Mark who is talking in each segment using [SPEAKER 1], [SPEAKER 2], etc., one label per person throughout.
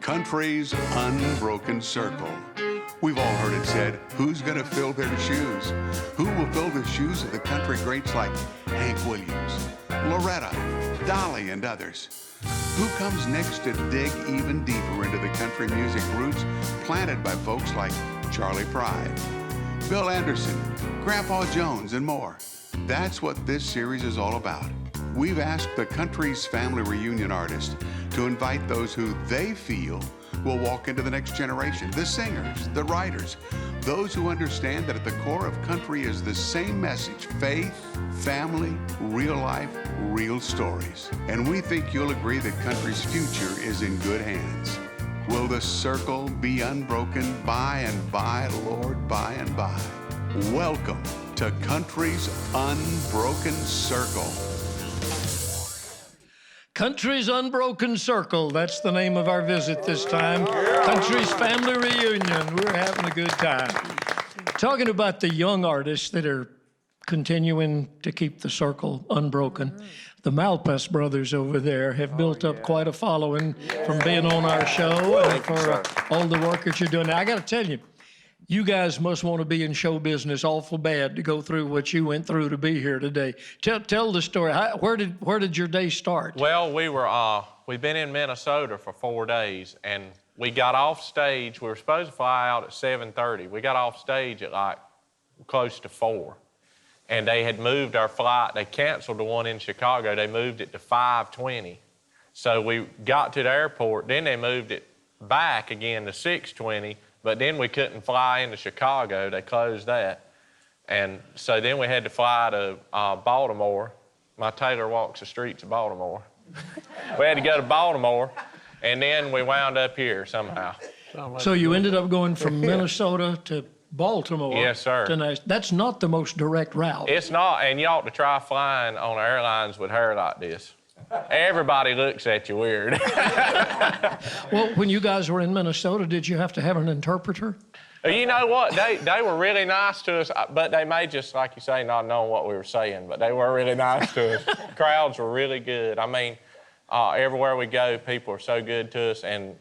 [SPEAKER 1] Country's Unbroken Circle. We've all heard it said, who's going to fill their shoes? Who will fill the shoes of the country greats like Hank Williams, Loretta, Dolly, and others? Who comes next to dig even deeper into the country music roots planted by folks like Charlie Pride, Bill Anderson, Grandpa Jones, and more? That's what this series is all about. We've asked the country's family reunion artists to invite those who they feel will walk into the next generation, the singers, the writers, those who understand that at the core of country is the same message: faith, family, real life, real stories. And we think you'll agree that country's future is in good hands. Will the circle be unbroken by and by, Lord, by and by? Welcome to Country's Unbroken Circle.
[SPEAKER 2] Country's Unbroken Circle, that's the name of our visit this time. Country's Family Reunion. We're having a good time. Talking about the young artists that are continuing to keep the circle unbroken. The Malpass Brothers over there have built up quite a following from being on our show and for all the work that you're doing. Now, I got to tell you, you guys must want to be in show business awful bad to go through what you went through to be here today. Tell the story. Where did your day start?
[SPEAKER 3] Well, we've been in Minnesota for 4 days, and we got off stage. We were supposed to fly out at 7:30. We got off stage at like close to 4, and they had moved our flight. They canceled the one in Chicago. They moved it to 5:20. So we got to the airport. Then they moved it back again to 6:20. But then we couldn't fly into Chicago. They closed that. And so then we had to fly to Baltimore. My tailor walks the streets of Baltimore. We had to go to Baltimore, and then we wound up here somehow.
[SPEAKER 2] So you ended up going from Minnesota to Baltimore.
[SPEAKER 3] Yes, sir.
[SPEAKER 2] That's not the most direct route.
[SPEAKER 3] It's not, and you ought to try flying on airlines with hair like this. Everybody looks at you weird.
[SPEAKER 2] Well, when you guys were in Minnesota, did you have to have an interpreter?
[SPEAKER 3] You know what? They were really nice to us, but they may just, like you say, not know what we were saying, but they were really nice to us. Crowds were really good. I mean, everywhere we go, people are so good to us, and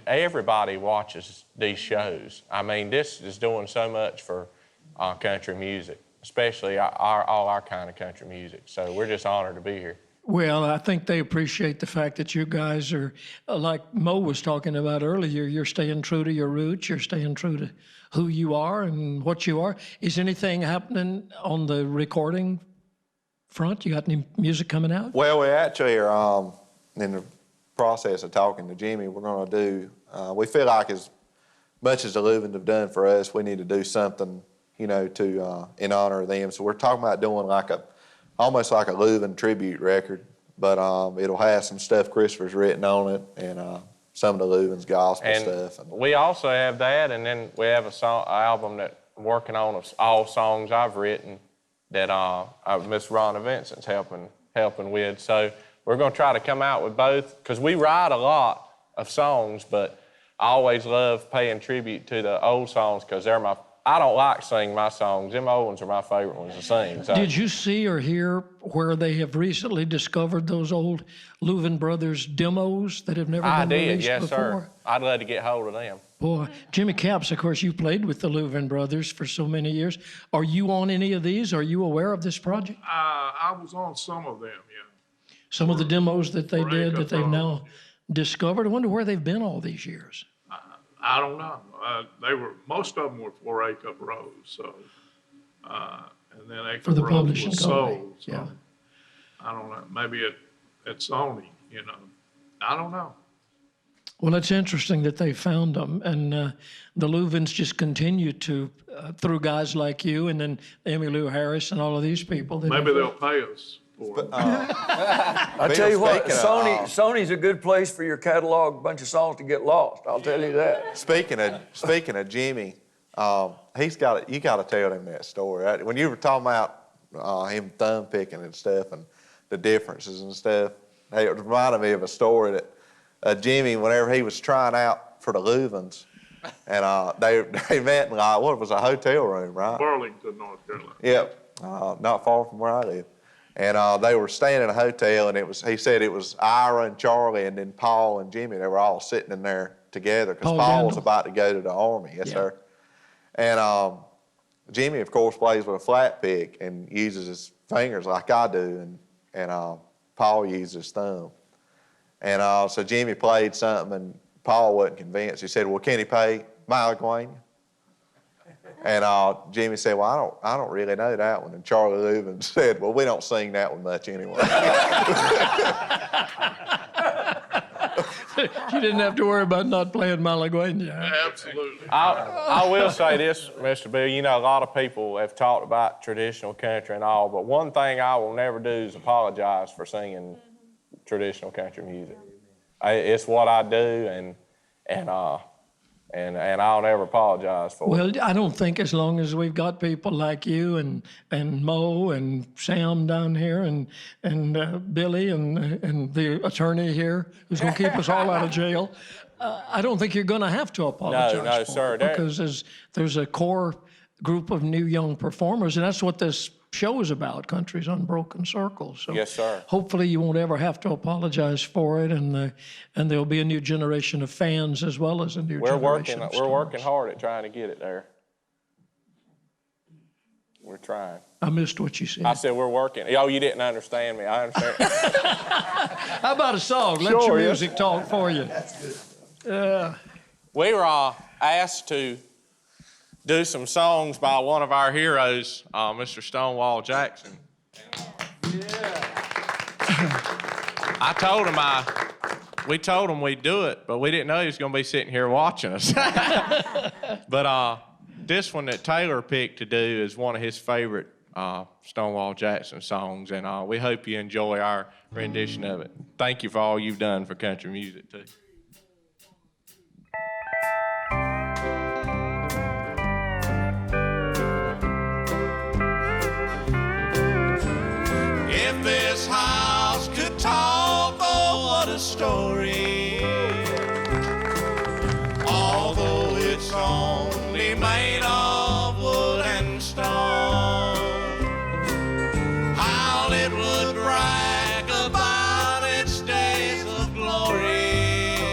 [SPEAKER 3] everybody watches these shows. I mean, this is doing so much for country music, especially all our kind of country music. So we're just honored to be here.
[SPEAKER 2] Well, I think they appreciate the fact that you guys are, like Mo was talking about earlier, you're staying true to your roots, you're staying true to who you are and what you are. Is anything happening on the recording front? You got any music coming out?
[SPEAKER 4] Well, we actually are in the process of talking to Jimmy. We're going to do, we feel like as much as the Lourvins have done for us, we need to do something, you know, to in honor of them. So we're talking about doing like almost like a Lourvin tribute record, but it'll have some stuff Christopher's written on it and some of the Lourvin's gospel stuff. And
[SPEAKER 3] we also have that, and then we have an album that I'm working on of all songs I've written that Miss Rhonda Vincent's helping with. So we're going to try to come out with both, because we write a lot of songs, but I always love paying tribute to the old songs because they're I don't like singing my songs. Them old ones are my favorite ones to sing. So.
[SPEAKER 2] Did you see or hear where they have recently discovered those old Lourvin Brothers demos that have never been released
[SPEAKER 3] yes,
[SPEAKER 2] before?
[SPEAKER 3] Sir. I'd love to get hold of them.
[SPEAKER 2] Boy, Jimmy Capps, of course, you played with the Lourvin Brothers for so many years. Are you on any of these? Are you aware of this project?
[SPEAKER 5] I was on some of them, yeah.
[SPEAKER 2] Some of the demos that they did that they've now discovered? I wonder where they've been all these years.
[SPEAKER 5] I don't know. Most of them were for A Cup Rose, so, and then A
[SPEAKER 2] For the
[SPEAKER 5] Cup Rose
[SPEAKER 2] publishing
[SPEAKER 5] was
[SPEAKER 2] company,
[SPEAKER 5] sold. So
[SPEAKER 2] yeah.
[SPEAKER 5] I don't know. Maybe at Sony, you know. I don't know.
[SPEAKER 2] Well, it's interesting that they found them, and the Lourvins just continue to, through guys like you, and then Emmylou Harris and all of these people.
[SPEAKER 5] Maybe they'll pay us for it.
[SPEAKER 6] I tell you what, Sony's a good place for your catalog bunch of songs to get lost. I'll tell you that.
[SPEAKER 4] Speaking of Jimmy, you got to tell him that story. When you were talking about him thumb picking and stuff and the differences and stuff, it reminded me of a story that Jimmy, whenever he was trying out for the Lourvins, and they met in like, what was a hotel room, right?
[SPEAKER 5] Burlington, North Carolina.
[SPEAKER 4] Yep, not far from where I live. And they were staying in a hotel, and he said it was Ira and Charlie, and then Paul and Jimmy. They were all sitting in there together because Paul was about to go to the Army. Yes, sir. And Jimmy, of course, plays with a flat pick and uses his fingers like I do, and Paul uses his thumb. And so Jimmy played something, and Paul wasn't convinced. He said, "Well, can he play Malagueña?" And Jimmy said, "Well, I don't really know that one." And Charlie Lourvin said, "Well, we don't sing that one much anyway."
[SPEAKER 2] You didn't have to worry about not playing Malagueña.
[SPEAKER 5] Absolutely.
[SPEAKER 3] I will say this, Mr. Bill, you know, a lot of people have talked about traditional country and all, but one thing I will never do is apologize for singing traditional country music. It's what I do, and I'll never apologize for it.
[SPEAKER 2] Well, I don't think as long as we've got people like you and Mo and Sam down here and Billy and the attorney here who's going to keep us all out of jail, I don't think you're going to have to apologize
[SPEAKER 3] No,
[SPEAKER 2] for
[SPEAKER 3] sir.
[SPEAKER 2] it because there's a core group of new young performers, and that's what this show is about, Country's Unbroken Circle. So
[SPEAKER 3] Yes, sir.
[SPEAKER 2] hopefully you won't ever have to apologize for it, and there'll be a new generation of fans as well as a new generation of
[SPEAKER 3] We're working
[SPEAKER 2] stars.
[SPEAKER 3] hard at trying to get it there. We're trying.
[SPEAKER 2] I missed what you said.
[SPEAKER 3] I said we're working. Oh, you didn't understand me. I understand.
[SPEAKER 2] How about a song? Let your music talk for you.
[SPEAKER 3] We were asked to do some songs by one of our heroes, Mr. Stonewall Jackson. I told him we told him we'd do it, but we didn't know he was going to be sitting here watching us. But this one that Taylor picked to do is one of his favorite Stonewall Jackson songs, and we hope you enjoy our rendition of it. Thank you for all you've done for country music, too.
[SPEAKER 7] If this house could talk, oh, what a story. Although it's only made of wood and stone, how it would brag about its days of glory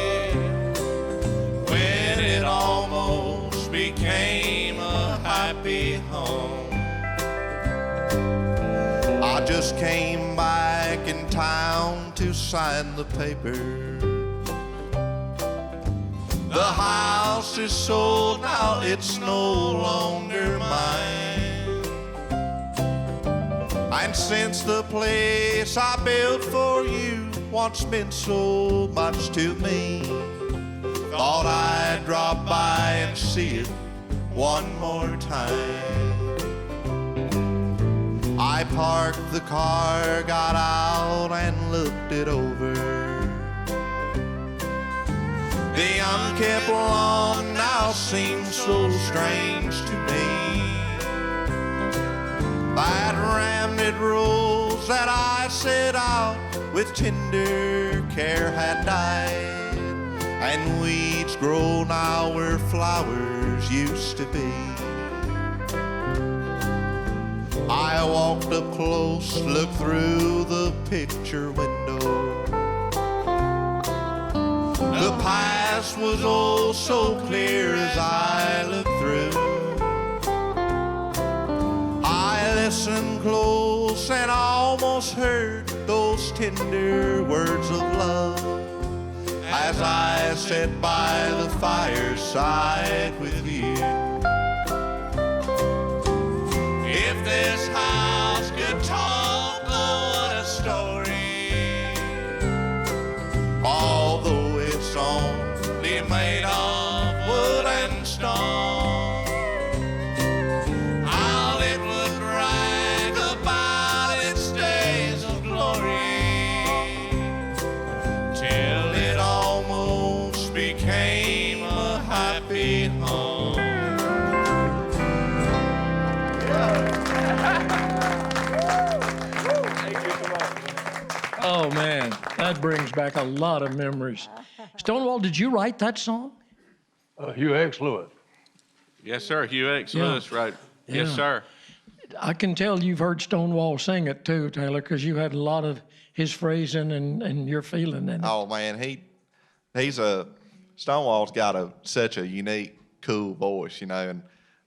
[SPEAKER 7] when it almost became a happy home. I just came back in town to sign the paper. The house is sold now, it's no longer mine. And since the place I built for you once meant so much to me, thought I'd drop by and see it one more time. I parked the car, got out and looked it over. The unkept lawn now seems so strange to me. That rammed rose that I set out with tender care had died, and weeds grow now where flowers used to be. I walked up close, looked through the picture window. The past was oh so clear as I looked through. I listened close and almost heard those tender words of love as I sat by the fireside with you. If this house could talk, oh, what a story. Although it's only made of wood and stone, how it would brag about its days of glory till it almost became a happy home.
[SPEAKER 2] Oh, man, that brings back a lot of memories. Stonewall, did you write that song?
[SPEAKER 8] Hugh X. Lewis.
[SPEAKER 3] Yes, sir. Hugh X.
[SPEAKER 2] Yeah.
[SPEAKER 3] Lewis wrote. Yes,
[SPEAKER 2] Yeah.
[SPEAKER 3] sir.
[SPEAKER 2] I can tell you've heard Stonewall sing it too, Taylor, because you had a lot of his phrasing and your feeling in it.
[SPEAKER 4] Oh man, Stonewall's got such a unique, cool voice, you know, and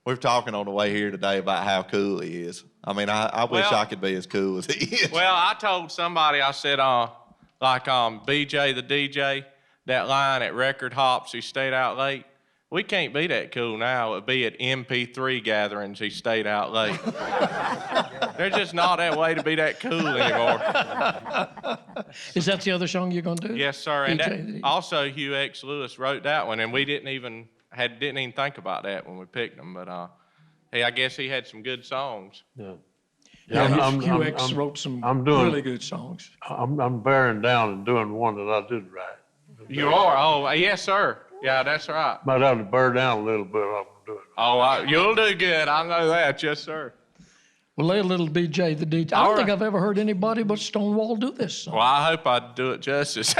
[SPEAKER 4] we're talking on the way here today about how cool he is. I mean, I wish I could be as cool as he is.
[SPEAKER 3] Well, I told somebody, I said, BJ the DJ, that line at Record Hops, he stayed out late. We can't be that cool now. It'd be at MP3 gatherings, he stayed out late. There's just not that way to be that cool anymore.
[SPEAKER 2] Is that the other song you're going to do?
[SPEAKER 3] Yes, sir. And also, Hugh X. Lewis wrote that one, and we didn't even think about that when we picked them. But hey, I guess he had some good songs.
[SPEAKER 2] Yeah, Hugh X wrote some really good songs.
[SPEAKER 8] I'm bearing down and doing one that I did right.
[SPEAKER 3] You are? Oh, yes, sir. Yeah, that's right.
[SPEAKER 8] Might have to bear down a little bit. I'm do it.
[SPEAKER 3] Oh, you'll do good. I know that. Yes, sir.
[SPEAKER 2] Well, lay a little BJ the DJ. I don't think I've ever heard anybody but Stonewall do this song.
[SPEAKER 3] Well, I hope I do it justice.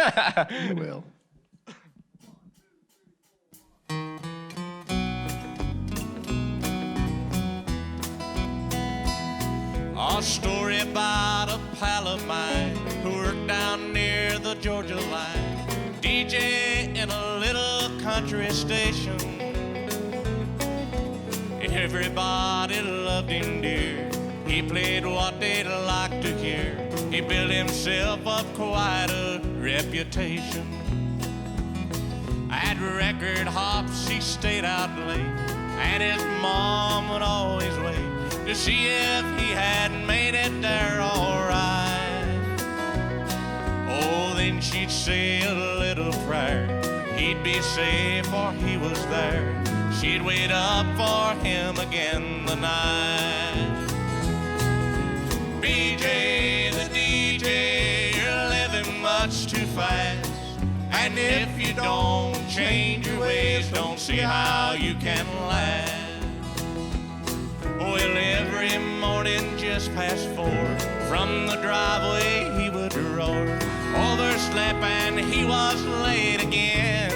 [SPEAKER 2] You will.
[SPEAKER 7] A story about a pal of mine who worked down near the Georgia line, DJ in a little country station. Everybody loved him dear. He played what they'd like to hear. He built himself up quite a reputation. At Record Hops he stayed out late, and his mom would always wait to see if he had made it there all right. Oh, then she'd say a little prayer. He'd be safe for he was there. She'd wait up for him again the night. BJ the DJ, you're living much too fast. And if you don't change your ways, don't see how you can last. Well, every morning just past 4, from the driveway he would roar. Overslept and he was late again.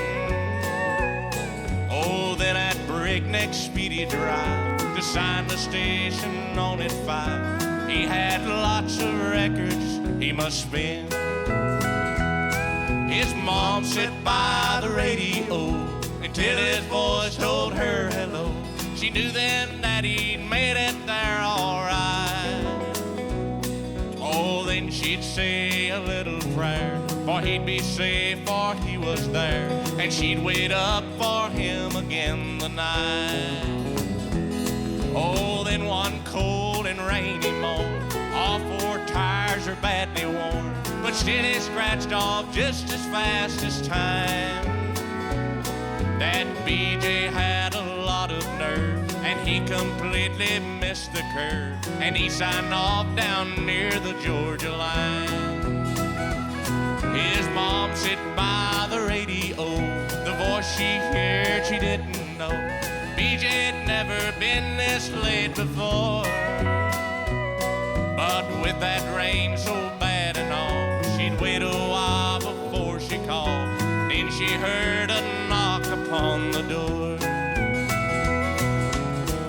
[SPEAKER 7] Oh, then at breakneck speed he'd drive to sign the station on at 5. He had lots of records he must spin. His mom sat by the radio until his voice told her hello. She knew then that he'd made it there all right. Oh, then she'd say a little prayer, for he'd be safe, for he was there. And she'd wait up for him again the night. Oh, then one cold and rainy morn, all 4 tires are badly worn, but still he scratched off just as fast as time. That BJ had a lot of nerve, and he completely missed the curve, and he signed off down near the Georgia line. His mom sit by the radio, the voice she heard she didn't know. BJ'd never been this late before, but with that rain so bad and all, she'd wait a while before she called. Then she heard a knock upon the door.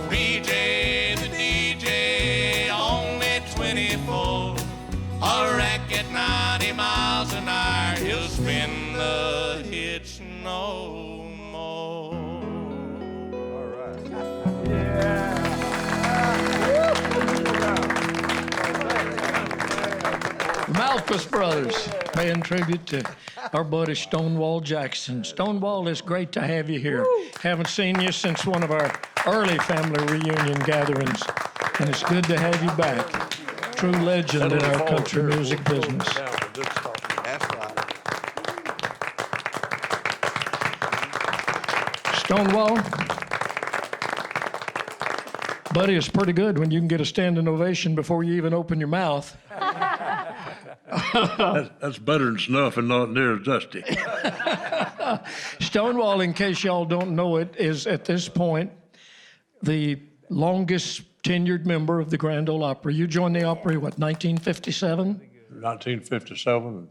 [SPEAKER 7] BJ the DJ, only 24, a wreck at 90 miles an hour, he'll spin the hits no more.
[SPEAKER 6] All right.
[SPEAKER 2] Malpass Brothers paying tribute to our buddy Stonewall Jackson. Stonewall, it's great to have you here. Haven't seen you since one of our early family reunion gatherings, and it's good to have you back. True legend in our country music business.
[SPEAKER 4] That's right.
[SPEAKER 2] Stonewall, buddy, it's pretty good when you can get a standing ovation before you even open your mouth.
[SPEAKER 8] That's better than snuff and not near as dusty.
[SPEAKER 2] Stonewall, in case y'all don't know it, is at this point the longest tenured member of the Grand Ole Opry. You joined the Opry, what, 1957?
[SPEAKER 8] 1957.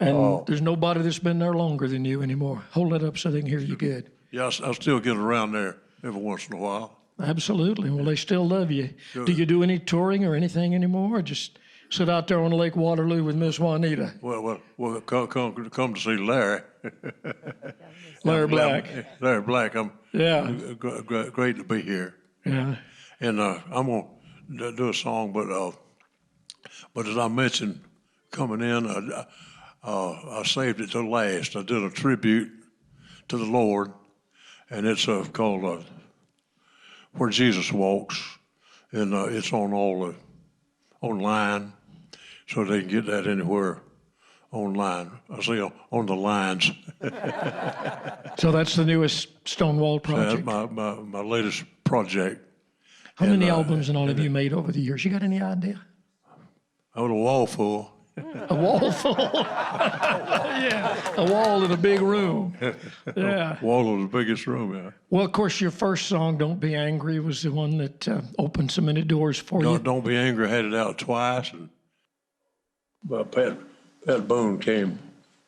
[SPEAKER 2] And there's nobody that's been there longer than you anymore. Hold it up so they can hear you good.
[SPEAKER 8] Yeah, I still get around there every once in a while.
[SPEAKER 2] Absolutely. Well, they still love you. Do you do any touring or anything anymore, or just sit out there on Lake Waterloo with Miss Juanita?
[SPEAKER 8] Well, come to see Larry.
[SPEAKER 2] Larry Black.
[SPEAKER 8] Larry Black.
[SPEAKER 2] Yeah.
[SPEAKER 8] Great to be here.
[SPEAKER 2] Yeah.
[SPEAKER 8] And I'm gonna do a song, but as I mentioned coming in, I saved it till last. I did a tribute to the Lord, and it's called "Where Jesus Walks," and it's on online, so they can get that anywhere online. I say on the lines.
[SPEAKER 2] So that's the newest Stonewall project.
[SPEAKER 8] That's my latest project.
[SPEAKER 2] How many albums and all have you made over the years? You got any idea?
[SPEAKER 8] I was a wall full.
[SPEAKER 2] A wall full. Yeah, a wall in a big room. Yeah.
[SPEAKER 8] Wall of the biggest room, yeah.
[SPEAKER 2] Well, of course, your first song, "Don't Be Angry," was the one that opened so many doors for you.
[SPEAKER 8] Don't Be Angry had it out twice, and Pat Boone came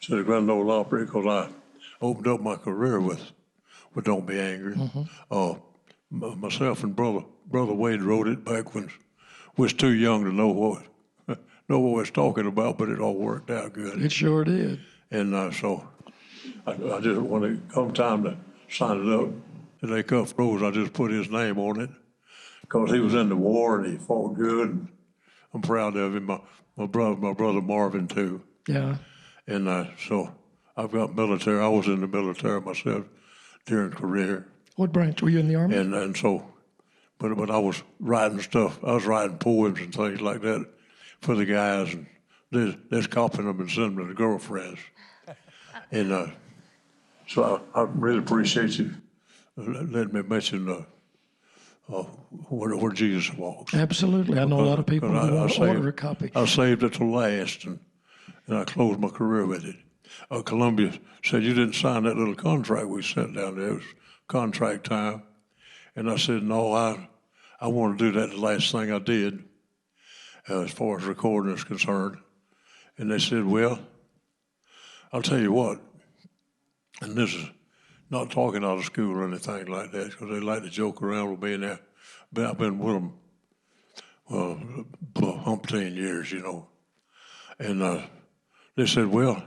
[SPEAKER 8] to the Grand Ole Opry because I opened up my career with "Don't Be Angry."
[SPEAKER 2] Mm-hmm.
[SPEAKER 8] Myself and brother Wade wrote it back when we was too young to know what we was talking about, but it all worked out good.
[SPEAKER 2] It sure did.
[SPEAKER 8] And so I just, when it come time to sign it up, and they cuffed Rose, I just put his name on it because he was in the war and he fought good. And I'm proud of him. My brother Marvin too.
[SPEAKER 2] Yeah.
[SPEAKER 8] And so I've got military. I was in the military myself during career.
[SPEAKER 2] What branch? Were you in the Army?
[SPEAKER 8] And so, but I was writing stuff. I was writing poems and things like that for the guys, and just copying them and sending them to the girlfriends. And so I really appreciate you letting me mention where Jesus walks.
[SPEAKER 2] Absolutely. I know a lot of people who want to order a copy.
[SPEAKER 8] I saved it to last, and I closed my career with it. Columbia said, "You didn't sign that little contract we sent down there. It was contract time." And I said, "No, I want to do that the last thing I did as far as recording is concerned." And they said, "Well, I'll tell you what," and this is not talking out of school or anything like that, because they like to joke around with me and that. But I've been with them umpteen years, you know. And they said, "Well,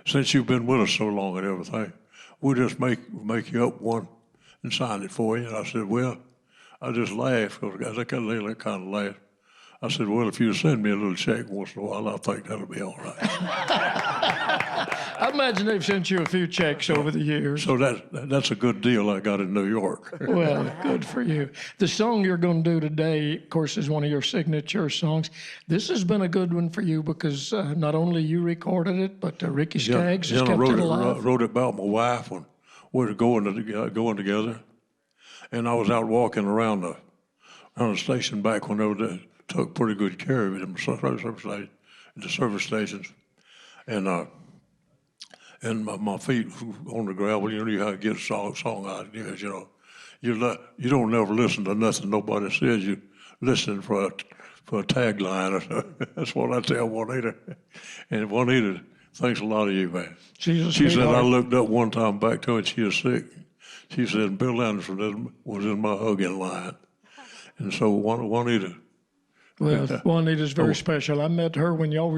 [SPEAKER 8] since you've been with us so long and everything, we'll just make you up one and sign it for you." And I said, "Well," I just laughed, because I kind of laugh. I said, "Well, if you send me a little check once in a while, I think that'll be all right."
[SPEAKER 2] I imagine they've sent you a few checks over the years.
[SPEAKER 8] So that's a good deal I got in New York.
[SPEAKER 2] Well, good for you. The song you're going to do today, of course, is one of your signature songs. This has been a good one for you because not only you recorded it, but Ricky Skaggs has kept it alive.
[SPEAKER 8] I wrote it about my wife when we were going together. And I was out walking around the station back when they took pretty good care of it in the service stations. And my feet on the gravel, you know how to get song ideas, you know. You don't never listen to nothing nobody says. You listen for a tagline. That's what I tell Juanita. And Juanita thinks a lot of you, man. She said, I looked up one time back to her and she was sick. She said, Bill Anderson was in my hugging line. And so Juanita.
[SPEAKER 2] Well, Juanita's very special. I met her when y'all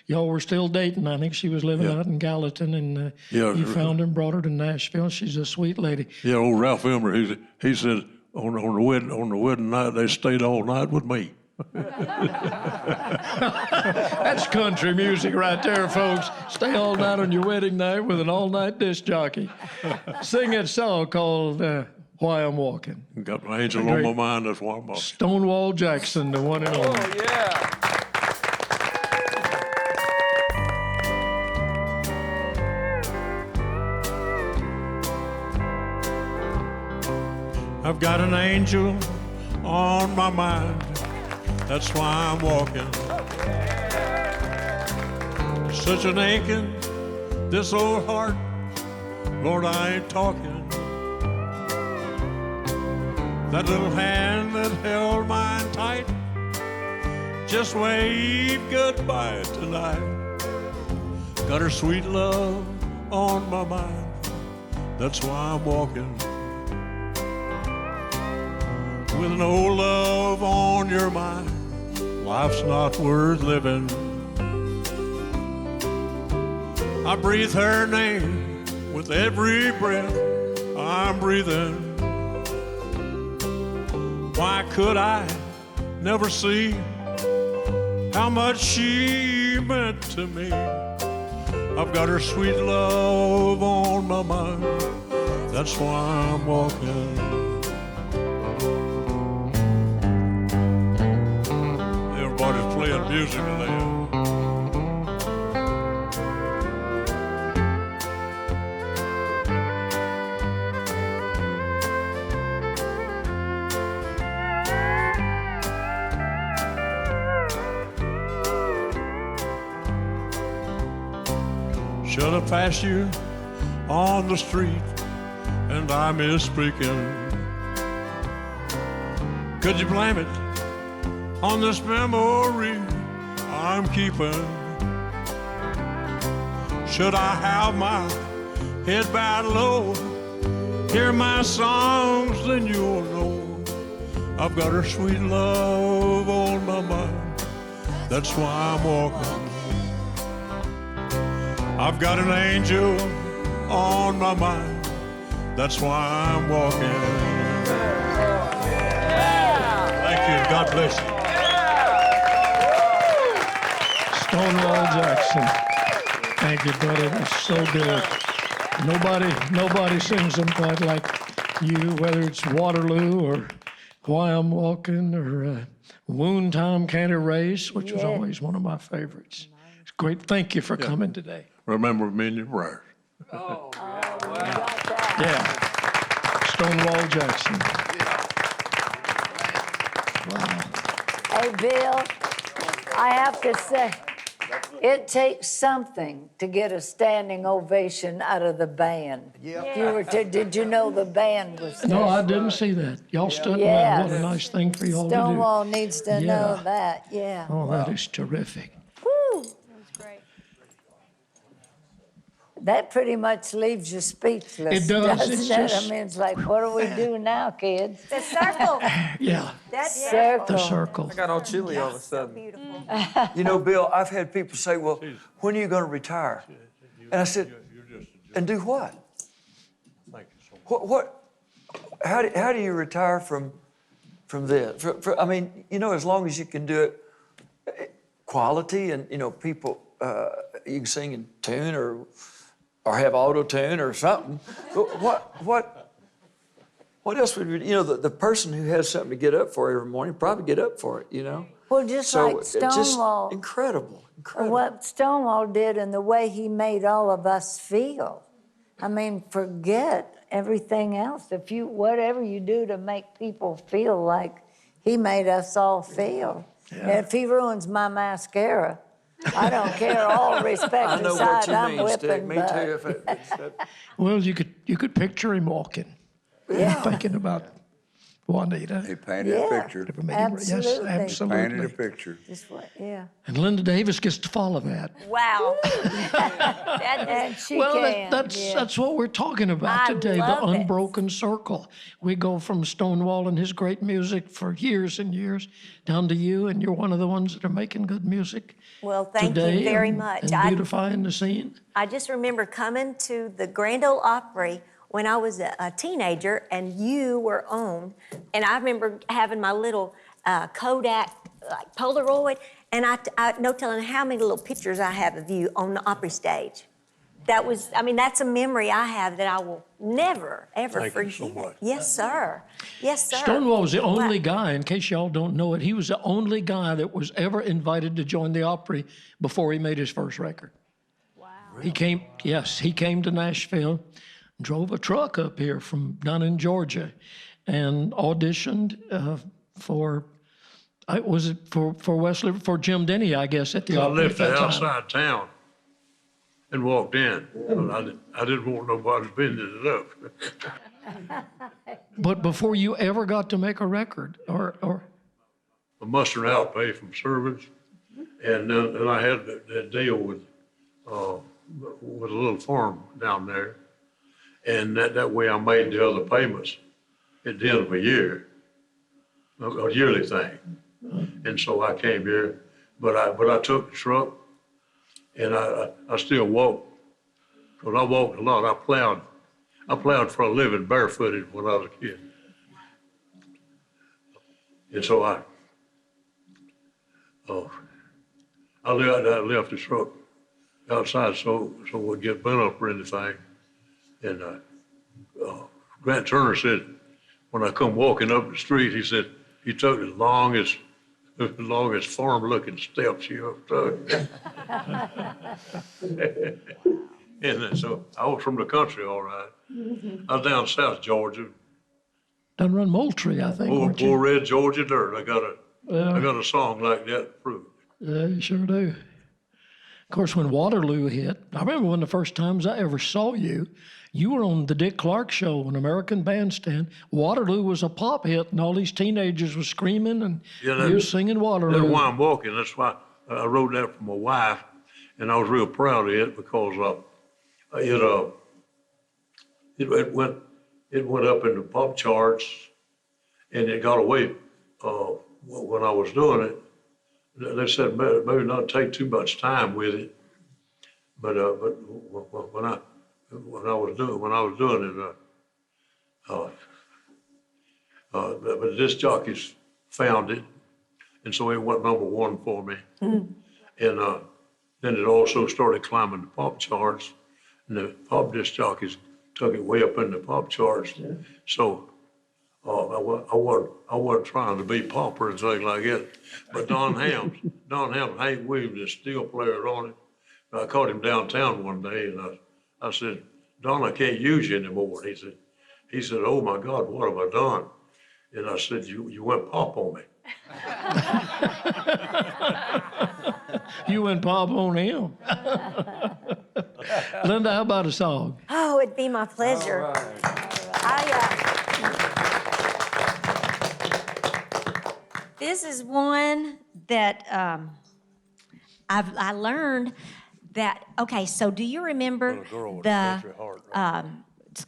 [SPEAKER 2] were still dating. I think she was living out in Gallatin, and you found her and brought her to Nashville. She's a sweet lady.
[SPEAKER 8] Yeah, old Ralph Elmer, he said on the wedding night they stayed all night with me.
[SPEAKER 2] That's country music right there, folks. Stay all night on your wedding night with an all-night disc jockey. Sing that song called Why I'm Walking.
[SPEAKER 8] Got my angel on my mind, that's why I'm walking.
[SPEAKER 2] Stonewall Jackson, the one and only.
[SPEAKER 6] Oh, yeah.
[SPEAKER 8] I've got an angel on my mind, that's why I'm walking. Such an aching, this old heart, Lord, I ain't talking. That little hand that held mine tight just waved goodbye tonight. Got her sweet love on my mind, that's why I'm walking. with an old love on your mind, life's not worth living. I breathe her name with every breath I'm breathing. Why could I never see how much she meant to me? I've got her sweet love on my mind, that's why I'm walking. Everybody's playing music today. Should have passed you on the street and I miss speaking. Could you blame it on this memory I'm keeping? Should I have my head bowed low, hear my songs, then you'll know I've got her sweet love on my mind, that's why I'm walking. I've got an angel on my mind, that's why I'm walking. Thank you, God bless you.
[SPEAKER 2] Stonewall Jackson. Thank you, buddy. That's so good. Nobody sings them quite like you, whether it's Waterloo or Why I'm Walking or Wound Time Can't Erase, which was always one of my favorites. It's great. Thank you for coming today.
[SPEAKER 8] Remember me in your prayers.
[SPEAKER 6] Oh,
[SPEAKER 2] Yeah. Stonewall Jackson. Wow.
[SPEAKER 9] Hey, Bill, I have to say, it takes something to get a standing ovation out of the band. Did you know the band was there?
[SPEAKER 2] No, I didn't see that. Y'all stood
[SPEAKER 9] Yes.
[SPEAKER 2] around. What a nice thing for y'all
[SPEAKER 9] Stonewall
[SPEAKER 2] to do.
[SPEAKER 9] needs to know that, yeah.
[SPEAKER 2] Oh, that is terrific.
[SPEAKER 9] Woo. That pretty much leaves you speechless.
[SPEAKER 2] It does.
[SPEAKER 9] doesn't
[SPEAKER 2] It's
[SPEAKER 9] it?
[SPEAKER 2] just-
[SPEAKER 9] I mean, it's like, what do we do now, kids?
[SPEAKER 10] The circle.
[SPEAKER 2] Yeah,
[SPEAKER 10] That's
[SPEAKER 9] Circle.
[SPEAKER 2] the circle.
[SPEAKER 6] I got all chilly all of a sudden.
[SPEAKER 10] beautiful.
[SPEAKER 6] You know, Bill, I've had people say, well, when are you going to retire? And I said, and do what?
[SPEAKER 8] Thank you so much.
[SPEAKER 6] What how do you retire from this? I mean, you know, as long as you can do it, quality and, you know, people, you can sing in tune or have auto-tune or something. What else would you know, the person who has something to get up for every morning probably get up for it, you know?
[SPEAKER 9] Well, just
[SPEAKER 6] So
[SPEAKER 9] like
[SPEAKER 6] it's
[SPEAKER 9] Stonewall.
[SPEAKER 6] just incredible.
[SPEAKER 9] What Stonewall did and the way he made all of us feel. I mean, forget everything else. Whatever you do to make people feel like he made us all feel. And if he ruins my mascara, I don't care. All respect
[SPEAKER 6] I know
[SPEAKER 9] aside,
[SPEAKER 6] what you
[SPEAKER 9] I'm
[SPEAKER 6] mean, Stick.
[SPEAKER 9] whipping
[SPEAKER 6] Me
[SPEAKER 9] butt.
[SPEAKER 6] too. If it,
[SPEAKER 2] Well, you could picture him walking, thinking about Juanita.
[SPEAKER 11] He painted a picture.
[SPEAKER 2] Yes,
[SPEAKER 9] Absolutely.
[SPEAKER 2] absolutely.
[SPEAKER 11] Painted a picture.
[SPEAKER 9] Just what, yeah.
[SPEAKER 2] And Linda Davis gets to follow that.
[SPEAKER 10] Wow.
[SPEAKER 9] And she
[SPEAKER 2] Well,
[SPEAKER 9] can.
[SPEAKER 2] that's what we're talking about
[SPEAKER 10] I
[SPEAKER 2] today, the
[SPEAKER 10] love it.
[SPEAKER 2] unbroken circle. We go from Stonewall and his great music for years and years down to you, and you're one of the ones that are making good music
[SPEAKER 10] Well, thank
[SPEAKER 2] today
[SPEAKER 10] you very
[SPEAKER 2] and-
[SPEAKER 10] much.
[SPEAKER 2] and beautifying the scene.
[SPEAKER 10] I just remember coming to the Grand Ole Opry when I was a teenager, and you were on. And I remember having my little Kodak like Polaroid, and I no telling how many little pictures I have of you on the Opry stage. That was, I mean, that's a memory I have that I will never, ever
[SPEAKER 8] Thank you
[SPEAKER 10] forget.
[SPEAKER 8] so much.
[SPEAKER 10] Yes, sir. Yes, sir.
[SPEAKER 2] Stonewall was the only
[SPEAKER 10] Wow.
[SPEAKER 2] guy, in case y'all don't know it, he was the only guy that was ever invited to join the Opry before he made his first record.
[SPEAKER 10] Wow.
[SPEAKER 2] He came to Nashville, drove a truck up here from down in Georgia, and auditioned for Wesley, for Jim Denny, I guess, at the
[SPEAKER 8] I
[SPEAKER 2] Opry
[SPEAKER 8] left
[SPEAKER 2] at that
[SPEAKER 8] the
[SPEAKER 2] time.
[SPEAKER 8] outside town and walked in. I didn't want nobody's business up.
[SPEAKER 2] But before you ever got to make a record, or
[SPEAKER 8] I mustered out pay from service, and then I had that deal with a little farm down there, and that way I made the other payments at the end of a year. a yearly thing. And so I came here, but I took the truck, and I still walk, because I walked a lot. I plowed for a living barefooted when I was a kid. And so I left the truck outside so it wouldn't get bent up or anything. And Grant Turner said, when I come walking up the street, he said, "You took the longest farm-looking steps you ever took." And so I was from the country, all right. I was down South Georgia.
[SPEAKER 2] Done run Moultrie, I think.
[SPEAKER 8] Poor red Georgia dirt. I got a song like that to prove it.
[SPEAKER 2] Yeah, you sure do. Of course, when Waterloo hit, I remember one of the first times I ever saw you. You were on the Dick Clark Show, an American Bandstand. Waterloo was a pop hit, and all these teenagers were screaming, and you were singing Waterloo.
[SPEAKER 8] That's why I'm walking. That's why I wrote that for my wife, and I was real proud of it because it went up in the pop charts, and it got away when I was doing it. They said maybe not take too much time with it, but when I was doing it, but the disc jockeys found it, and so it went number one for me. And then it also started climbing the pop charts, and the pop disc jockeys took it way up in the pop charts. Yeah. So I wasn't trying to be popper and things like that. But Don Hams, Hank Williams, the steel player on it. I caught him downtown one day, and I said, "Don, I can't use you anymore." And he said, "Oh my God, what have I done?" And I said, "You went pop on me."
[SPEAKER 2] You went pop on him. Linda, how about a song?
[SPEAKER 10] Oh, it'd be my pleasure.
[SPEAKER 6] All right.
[SPEAKER 10] This is one that I learned that, okay, so do you remember the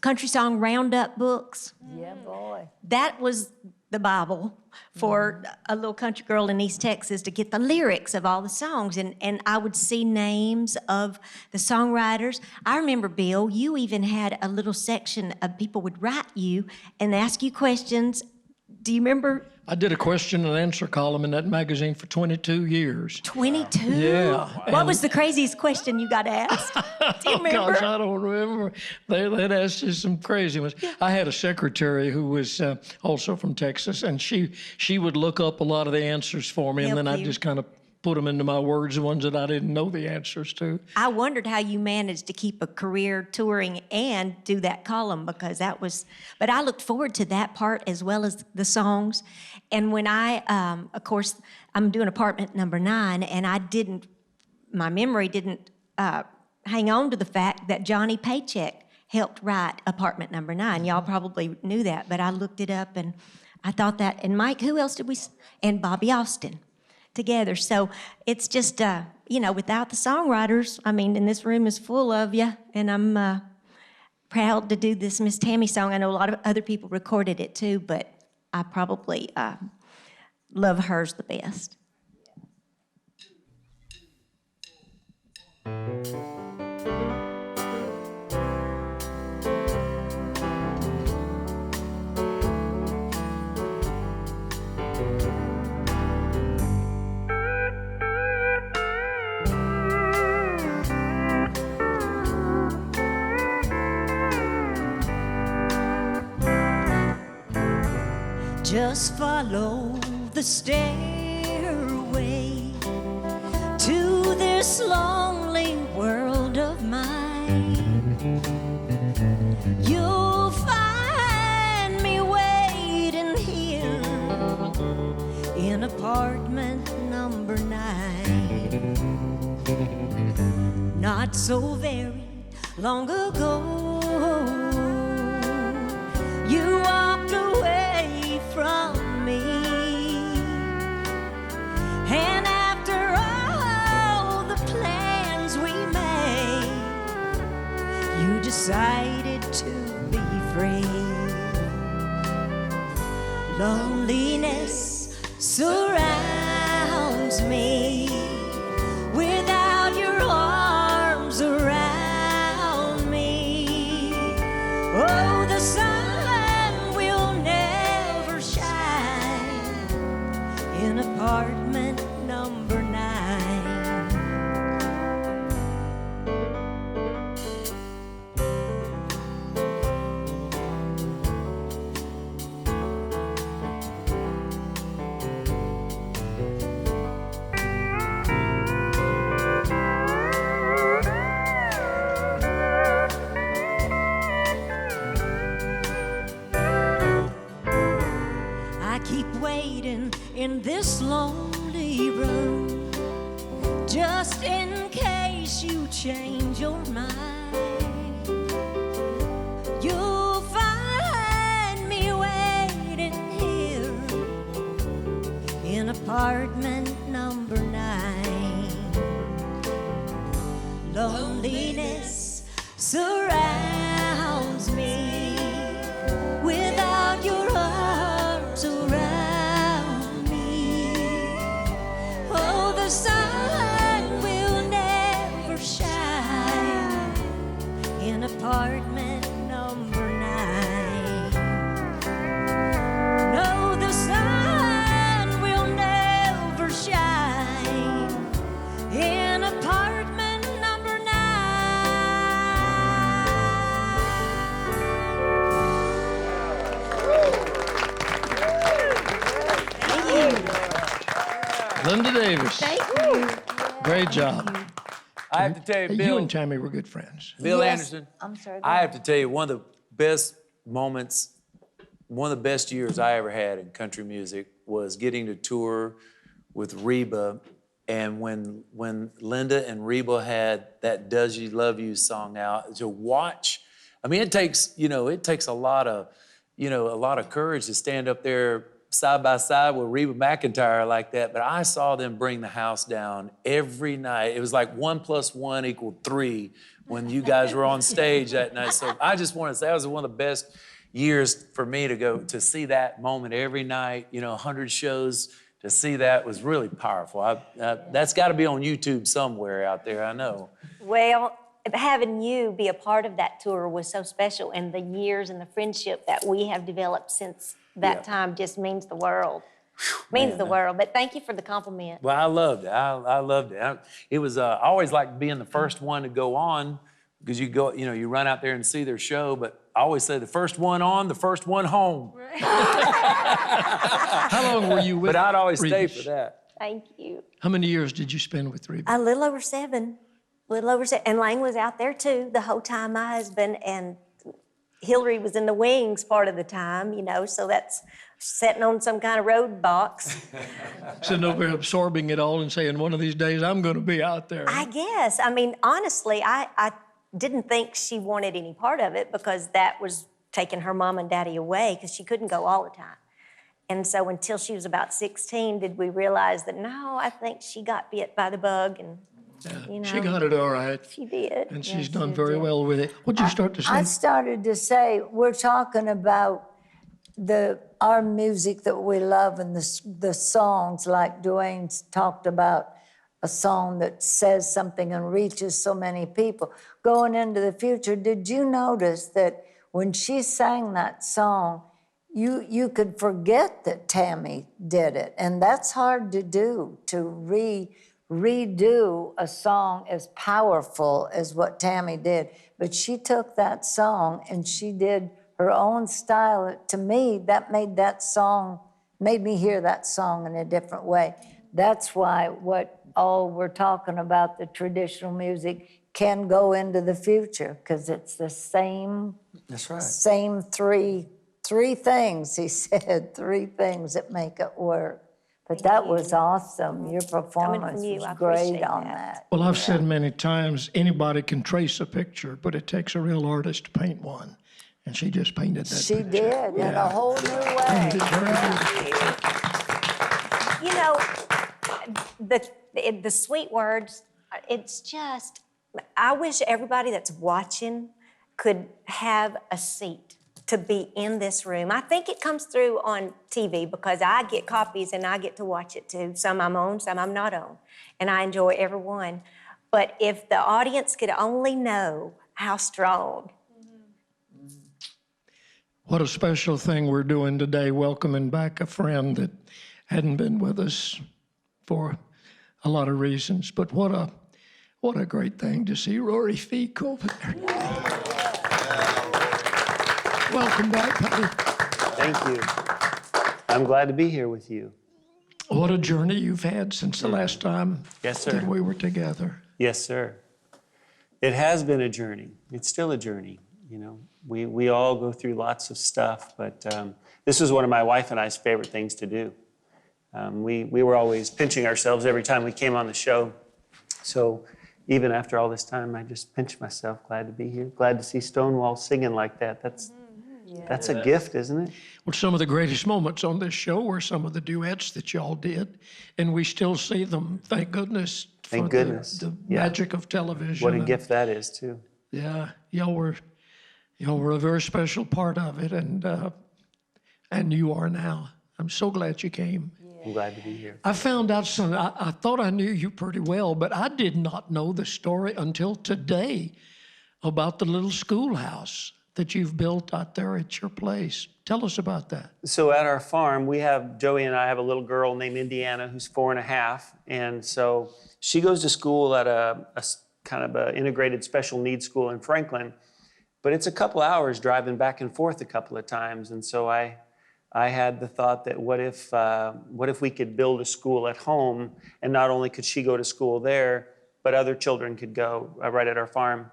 [SPEAKER 10] country song roundup books?
[SPEAKER 9] Yeah, boy.
[SPEAKER 10] That was the Bible for a little country girl in East Texas to get the lyrics of all the songs. And I would see names of the songwriters. I remember, Bill, you even had a little section of people would write you and ask you questions. Do you remember?
[SPEAKER 2] I did a question and answer column in that magazine for 22 years.
[SPEAKER 10] 22?
[SPEAKER 2] Yeah.
[SPEAKER 10] What was the craziest question you got asked? Do you remember?
[SPEAKER 2] Gosh, I don't remember. They'd asked you some crazy ones. I had a secretary who was also from Texas, and she would look up a lot of the answers for me, and then I'd just kind of put them into my words, the ones that I didn't know the answers to.
[SPEAKER 10] I wondered how you managed to keep a career touring and do that column, because that was, but I looked forward to that part as well as the songs. And when I, of course, I'm doing apartment number 9, and my memory didn't hang on to the fact that Johnny Paycheck helped write apartment number 9. Y'all probably knew that, but I looked it up, and I thought that, and Mike, who else did we, and Bobby Austin together. So it's just, without the songwriters, and this room is full of you, and I'm proud to do this Miss Tammy song. I know a lot of other people recorded it too, but I probably love hers the best. Just follow the stairway to this lonely world of mine. You'll find me waiting here in apartment number 9. Not so very long ago, you walked away from me, and after all the plans we made, you decided to be free. Loneliness surrounds me without your arms around me. Oh, the sun will never shine in apartment number 9. I keep waiting in this lonely room just in case you change your mind. You'll find me waiting here in apartment number 9. Loneliness surrounds me without your arms around me. Oh, the sun will never shine in apartment number 9. No, the sun will never shine in apartment number 9.
[SPEAKER 2] Linda Davis.
[SPEAKER 10] Thank you.
[SPEAKER 2] Great job.
[SPEAKER 6] I have to tell you,
[SPEAKER 2] Hey,
[SPEAKER 6] Bill.
[SPEAKER 2] you and Tammy were good friends.
[SPEAKER 6] Bill
[SPEAKER 9] Yes.
[SPEAKER 6] Anderson.
[SPEAKER 9] I'm sorry.
[SPEAKER 6] I have to tell you, one of the best moments, one of the best years I ever had in country music was getting to tour with Reba. And when Linda and Reba had that "Does She Love You" song out, to watch, I mean, it takes a lot of courage to stand up there side by side with Reba McEntire like that. But I saw them bring the house down every night. It was like 1 + 1 = 3 when you guys were on stage that night. So I just want to say that was one of the best years for me to go to see that moment every night. 100 shows. To see that was really powerful. That's got to be on YouTube somewhere out there, I know.
[SPEAKER 10] Well, having you be a part of that tour was so special, and the years and the friendship that we have developed since that time just means the world. Means the world. But thank you for the compliment.
[SPEAKER 6] Well, I loved it. I loved it. It was I always liked being the first one to go on because you go, you run out there and see their show. But I always say the first one on, the first one home.
[SPEAKER 2] How long were you with
[SPEAKER 6] But I'd always stay
[SPEAKER 2] Reba?
[SPEAKER 6] for that.
[SPEAKER 10] Thank you.
[SPEAKER 2] How many years did you spend with Reba?
[SPEAKER 10] A little over 7. And Lang was out there too the whole time, my husband, and Hillary was in the wings part of the time, so that's sitting on some kind of road box.
[SPEAKER 2] Sitting over here absorbing it all and saying, one of these days I'm going to be out there.
[SPEAKER 10] I guess. I mean, honestly, I didn't think she wanted any part of it because that was taking her mom and daddy away because she couldn't go all the time. And so until she was about 16 did we realize that, no, I think she got bit by the bug and,
[SPEAKER 2] She got it all right.
[SPEAKER 10] She did.
[SPEAKER 2] And she's done very well with it. What'd you start to say?
[SPEAKER 9] I started to say, we're talking about our music that we love and the songs, like Dwayne's talked about a song that says something and reaches so many people. Going into the future, did you notice that when she sang that song, you could forget that Tammy did it? And that's hard to do, to redo a song as powerful as what Tammy did. But she took that song and she did her own style. To me, that made me hear that song in a different way. That's why we're talking about, the traditional music, can go into the future, because it's the same.
[SPEAKER 6] That's right.
[SPEAKER 9] Same three things, he said, 3 things that make it work. But that was awesome. Your performance
[SPEAKER 10] you,
[SPEAKER 9] was
[SPEAKER 10] I
[SPEAKER 9] great
[SPEAKER 10] appreciate
[SPEAKER 9] on
[SPEAKER 10] that.
[SPEAKER 9] that.
[SPEAKER 2] Well, I've said many times, anybody can trace a picture, but it takes a real artist to paint one. And she just painted that
[SPEAKER 9] She
[SPEAKER 2] picture.
[SPEAKER 9] did, in a whole new way.
[SPEAKER 2] Painted it very good.
[SPEAKER 10] The sweet words, it's just, I wish everybody that's watching could have a seat to be in this room. I think it comes through on TV because I get copies and I get to watch it too. Some I'm on, some I'm not on, and I enjoy every one. But if the audience could only know how strong.
[SPEAKER 2] What a special thing we're doing today, welcoming back a friend that hadn't been with us for a lot of reasons. But what a great thing to see Rory Feek over there. Welcome back, buddy.
[SPEAKER 11] Thank you. I'm glad to be here with you.
[SPEAKER 2] What a journey you've had since the last time
[SPEAKER 11] Yes, sir.
[SPEAKER 2] that we were together.
[SPEAKER 11] Yes, sir. It has been a journey. It's still a journey. You know, we all go through lots of stuff, but this was one of my wife and I's favorite things to do. We were always pinching ourselves every time we came on the show. So even after all this time, I just pinched myself. Glad to be here. Glad to see Stonewall singing like that. That's a gift, isn't it?
[SPEAKER 2] Well, some of the greatest moments on this show were some of the duets that y'all did, and we still see them. Thank goodness.
[SPEAKER 11] Thank goodness.
[SPEAKER 2] The magic of television.
[SPEAKER 11] What a gift that is, too.
[SPEAKER 2] Yeah, y'all were a very special part of it, and you are now. I'm so glad you came.
[SPEAKER 11] I'm glad to be here.
[SPEAKER 2] I found out something. I thought I knew you pretty well, but I did not know the story until today about the little schoolhouse that you've built out there at your place. Tell us about that.
[SPEAKER 11] So at our farm, Joey and I have a little girl named Indiana who's 4.5. And so she goes to school at a kind of an integrated special needs school in Franklin. But it's a couple hours driving back and forth a couple of times. And so I had the thought that what if we could build a school at home, and not only could she go to school there, but other children could go right at our farm.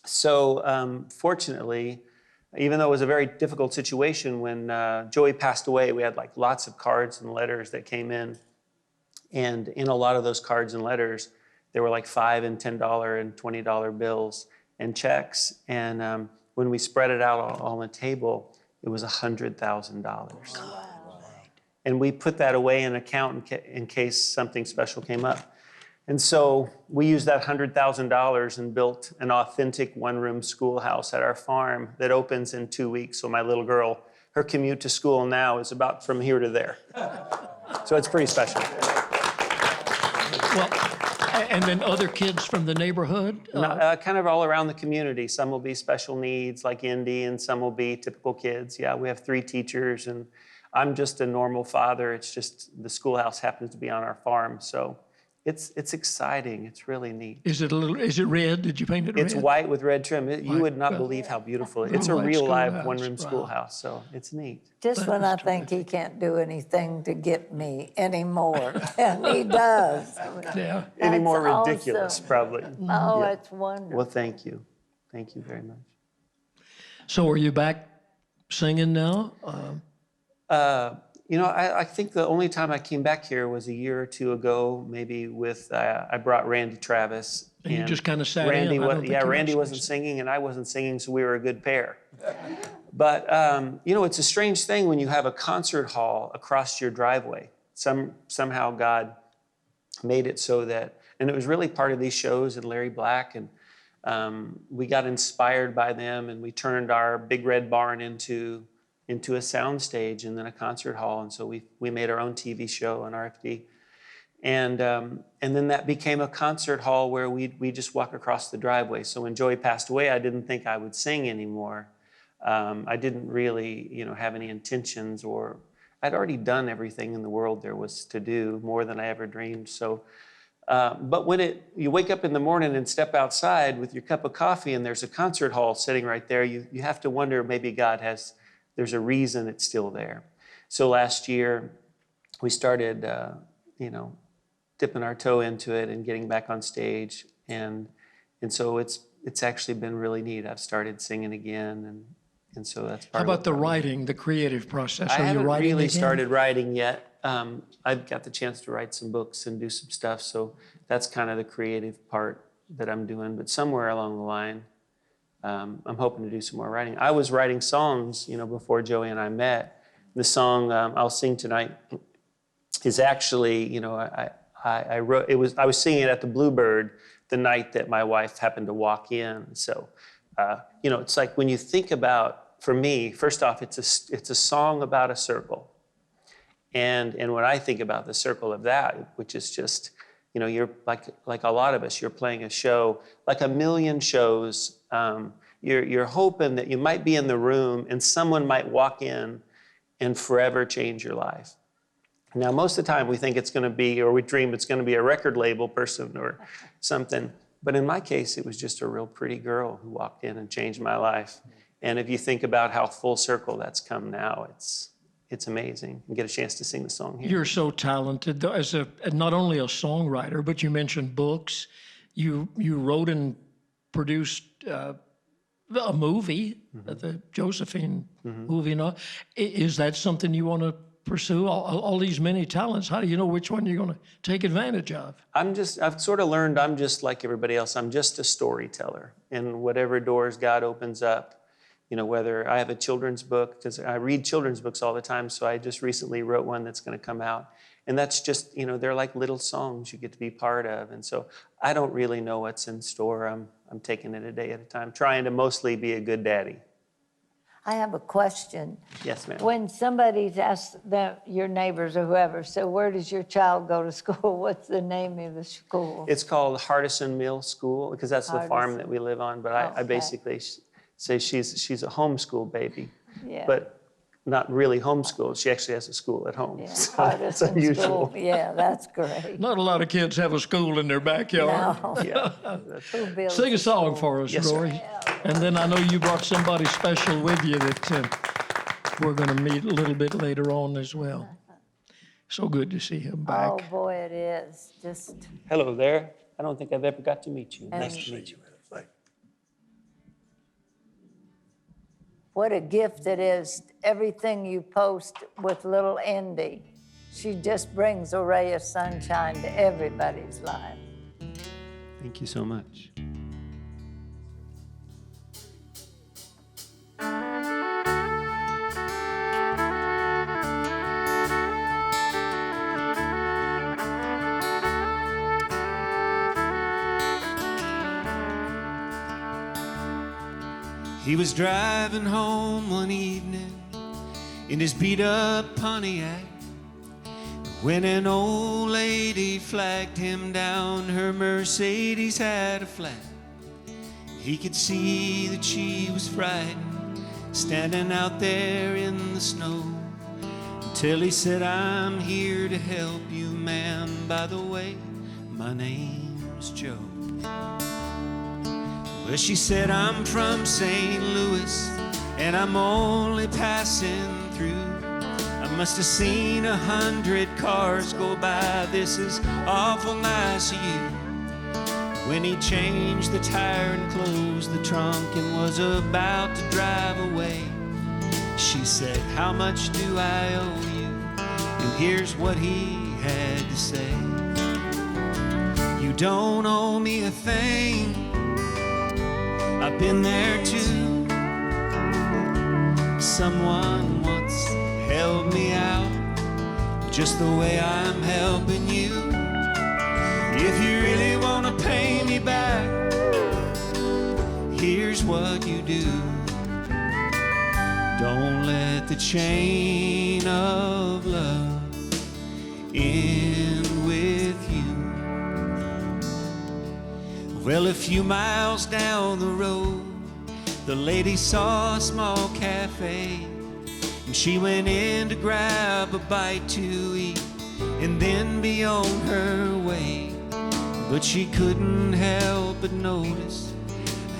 [SPEAKER 11] So fortunately, even though it was a very difficult situation, when Joey passed away, we had like lots of cards and letters that came in. And in a lot of those cards and letters, there were like $5 and $10 and $20 bills and checks. And when we spread it out on the table, it was $100,000. Wow. And we put that away in an account in case something special came up. And so we used that $100,000 and built an authentic one-room schoolhouse at our farm that opens in 2 weeks. So my little girl, her commute to school now is about from here to there. So it's pretty special.
[SPEAKER 2] Well, and then other kids from the neighborhood?
[SPEAKER 11] Kind of all around the community. Some will be special needs like Indy, and some will be typical kids. Yeah, we have 3 teachers, and I'm just a normal father. It's just the schoolhouse happens to be on our farm. So it's exciting. It's really neat.
[SPEAKER 2] Is it red? Did you paint it red?
[SPEAKER 11] It's white with red trim. You would not believe how beautiful it is. It's a real live one-room schoolhouse, so it's neat.
[SPEAKER 9] Just when I think he can't do anything to get me anymore, and he does.
[SPEAKER 2] Yeah.
[SPEAKER 11] Any more
[SPEAKER 9] That's
[SPEAKER 11] ridiculous,
[SPEAKER 9] awesome.
[SPEAKER 11] probably.
[SPEAKER 9] Oh,
[SPEAKER 11] Yeah.
[SPEAKER 9] it's wonderful.
[SPEAKER 11] Well, thank you. Thank you very much.
[SPEAKER 2] So are you back singing now?
[SPEAKER 11] You know, I think the only time I came back here was a year or two ago, maybe with, I brought Randy Travis.
[SPEAKER 2] And you just kind of sat
[SPEAKER 11] Randy
[SPEAKER 2] in? I don't think you
[SPEAKER 11] Randy
[SPEAKER 2] actually
[SPEAKER 11] wasn't singing and I wasn't singing, so we were a good pair. But, you know, it's a strange thing when you have a concert hall across your driveway. Somehow God made it so that, and it was really part of these shows and Larry Black, and we got inspired by them, and we turned our big red barn into a sound stage and then a concert hall. And so we made our own TV show on RFD. And then that became a concert hall where we just walk across the driveway. So when Joey passed away, I didn't think I would sing anymore. I didn't really, you know, have any intentions, or I'd already done everything in the world there was to do, more than I ever dreamed. So, but when you wake up in the morning and step outside with your cup of coffee and there's a concert hall sitting right there, you have to wonder, maybe there's a reason it's still there. So last year, we started, you know, dipping our toe into it and getting back on stage. And so it's actually been really neat. I've started singing again, and so that's part
[SPEAKER 2] How
[SPEAKER 11] of
[SPEAKER 2] about the writing, the creative process?
[SPEAKER 11] I
[SPEAKER 2] Are you
[SPEAKER 11] haven't
[SPEAKER 2] writing
[SPEAKER 11] really
[SPEAKER 2] again?
[SPEAKER 11] started writing yet. I've got the chance to write some books and do some stuff, so that's kind of the creative part that I'm doing. But somewhere along the line, I'm hoping to do some more writing. I was writing songs, you know, before Joey and I met. The song I'll Sing Tonight is actually, you know, I wrote, I was singing it at the Bluebird the night that my wife happened to walk in. So, you know, it's like when you think about for me, first off, it's a song about a circle. And when I think about the circle of that, which is just, you're like a lot of us, you're playing a show, like a million shows. You're hoping that you might be in the room and someone might walk in and forever change your life. Now, most of the time we think it's going to be, or we dream it's going to be a record label person or something. But in my case, it was just a real pretty girl who walked in and changed my life. And if you think about how full circle that's come now, it's amazing. You get a chance to sing the song here.
[SPEAKER 2] You're so talented though, as not only a songwriter, but you mentioned books. You wrote and produced a movie, the Josephine movie. Is that something you want to pursue? All these many talents, how do you know which one you're going to take advantage of?
[SPEAKER 11] I've sort of learned I'm just like everybody else. I'm just a storyteller. And whatever doors God opens up, whether I have a children's book, because I read children's books all the time, so I just recently wrote one that's going to come out. And that's just, they're like little songs you get to be part of. And so I don't really know what's in store. I'm taking it a day at a time, trying to mostly be a good daddy.
[SPEAKER 9] I have a question.
[SPEAKER 11] Yes, ma'am.
[SPEAKER 9] When somebody's asked your neighbors or whoever, so where does your child go to school? What's the name of the school?
[SPEAKER 11] It's called Hardison Mill School, because that's the farm that we live on. But I basically say she's a homeschool baby, but not really homeschooled. She actually has a school at home.
[SPEAKER 9] Yeah,
[SPEAKER 11] so it's unusual.
[SPEAKER 9] School. Yeah, that's great.
[SPEAKER 2] Not a lot of kids have a school in their backyard.
[SPEAKER 9] No.
[SPEAKER 11] Yeah.
[SPEAKER 2] Sing a song for us,
[SPEAKER 11] Yes,
[SPEAKER 2] Rory.
[SPEAKER 11] sir.
[SPEAKER 2] And then I know you brought somebody special with you that we're going to meet a little bit later on as well. So good to see him back.
[SPEAKER 9] Oh, boy, it is. Just
[SPEAKER 11] Hello there. I don't think I've ever got to meet you. Nice to meet you.
[SPEAKER 9] what a gift it is, everything you post with little Indy. She just brings a ray of sunshine to everybody's life.
[SPEAKER 11] Thank you so much.
[SPEAKER 7] He was driving home one evening in his beat-up Pontiac when an old lady flagged him down. Her Mercedes had a flat. He could see that she was frightened, standing out there in the snow, until he said, "I'm here to help you, ma'am. By the way, my name's Joe." Well, she said, "I'm from St. Louis, and I'm only passing through. I must have seen 100 cars go by. This is awful nice of you." When he changed the tire and closed the trunk and was about to drive away, she said, "How much do I owe you?" And here's what he had to say: "You don't owe me a thing. I've been there too. Someone once helped me out just the way I'm helping you. If you really want to pay me back, here's what you do. Don't let the chain of love end with you." Well, a few miles down the road, the lady saw a small cafe, and she went in to grab a bite to eat and then be on her way. But she couldn't help but notice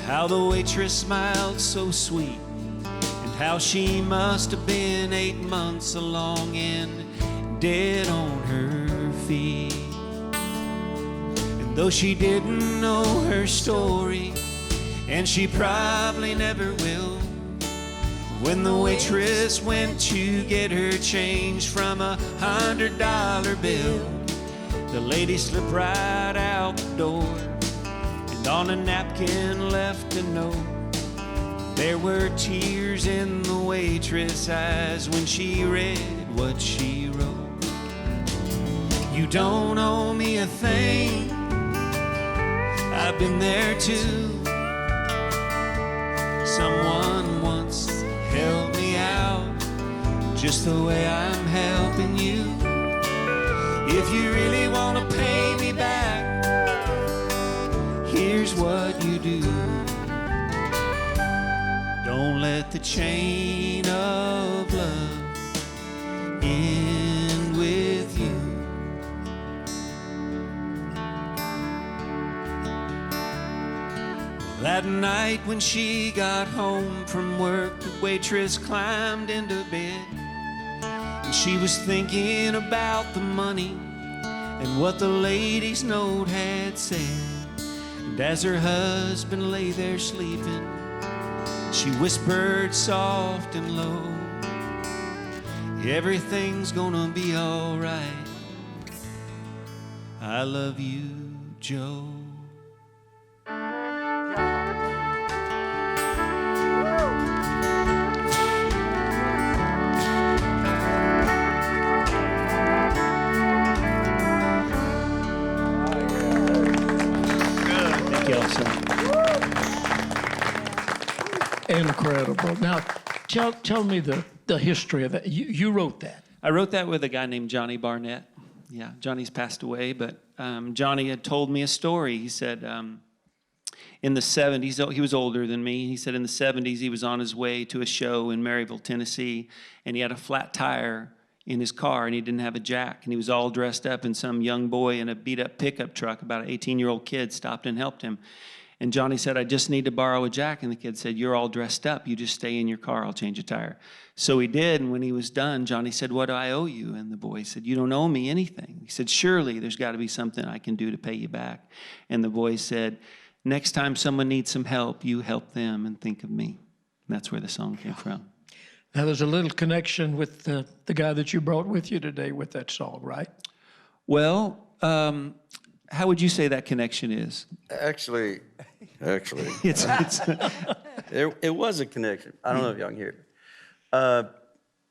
[SPEAKER 7] how the waitress smiled so sweet, and how she must have been 8 months along and dead on her feet. Though she didn't know her story, and she probably never will, when the waitress went to get her change from a $100 bill, the lady slipped right out the door and on a napkin left a note. There were tears in the waitress' eyes when she read what she wrote. "You don't owe me a thing. I've been there too. Someone once
[SPEAKER 12] just the way I'm helping you. If you really want to pay me back, here's what you do. Don't let the chain of love end with you. That night when she got home from work, the waitress climbed into bed. And she was thinking about the money and what the lady's note had said. And as her husband lay there sleeping, she whispered soft and low, everything's gonna be all right. I love you, Joe.
[SPEAKER 2] Incredible. Now, tell me the history of it. You wrote that.
[SPEAKER 11] I wrote that with a guy named Johnny Barnett. Yeah, Johnny's passed away, but Johnny had told me a story. He said in the 70s, he was older than me. He said in the 70s he was on his way to a show in Maryville, Tennessee, and he had a flat tire in his car, and he didn't have a jack, and he was all dressed up, and some young boy in a beat-up pickup truck, about an 18-year-old kid, stopped and helped him. And Johnny said, I just need to borrow a jack. And the kid said, you're all dressed up. You just stay in your car. I'll change a tire. So he did. And when he was done, Johnny said, what do I owe you? And the boy said, you don't owe me anything. He said, surely there's got to be something I can do to pay you back. And the boy said, next time someone needs some help, you help them and think of me. And that's where the song came from.
[SPEAKER 2] Now, there's a little connection with the guy that you brought with you today with that song, right?
[SPEAKER 11] Well, how would you say that connection is?
[SPEAKER 13] Actually,
[SPEAKER 11] It's
[SPEAKER 13] it was a connection. I don't know if y'all can hear it.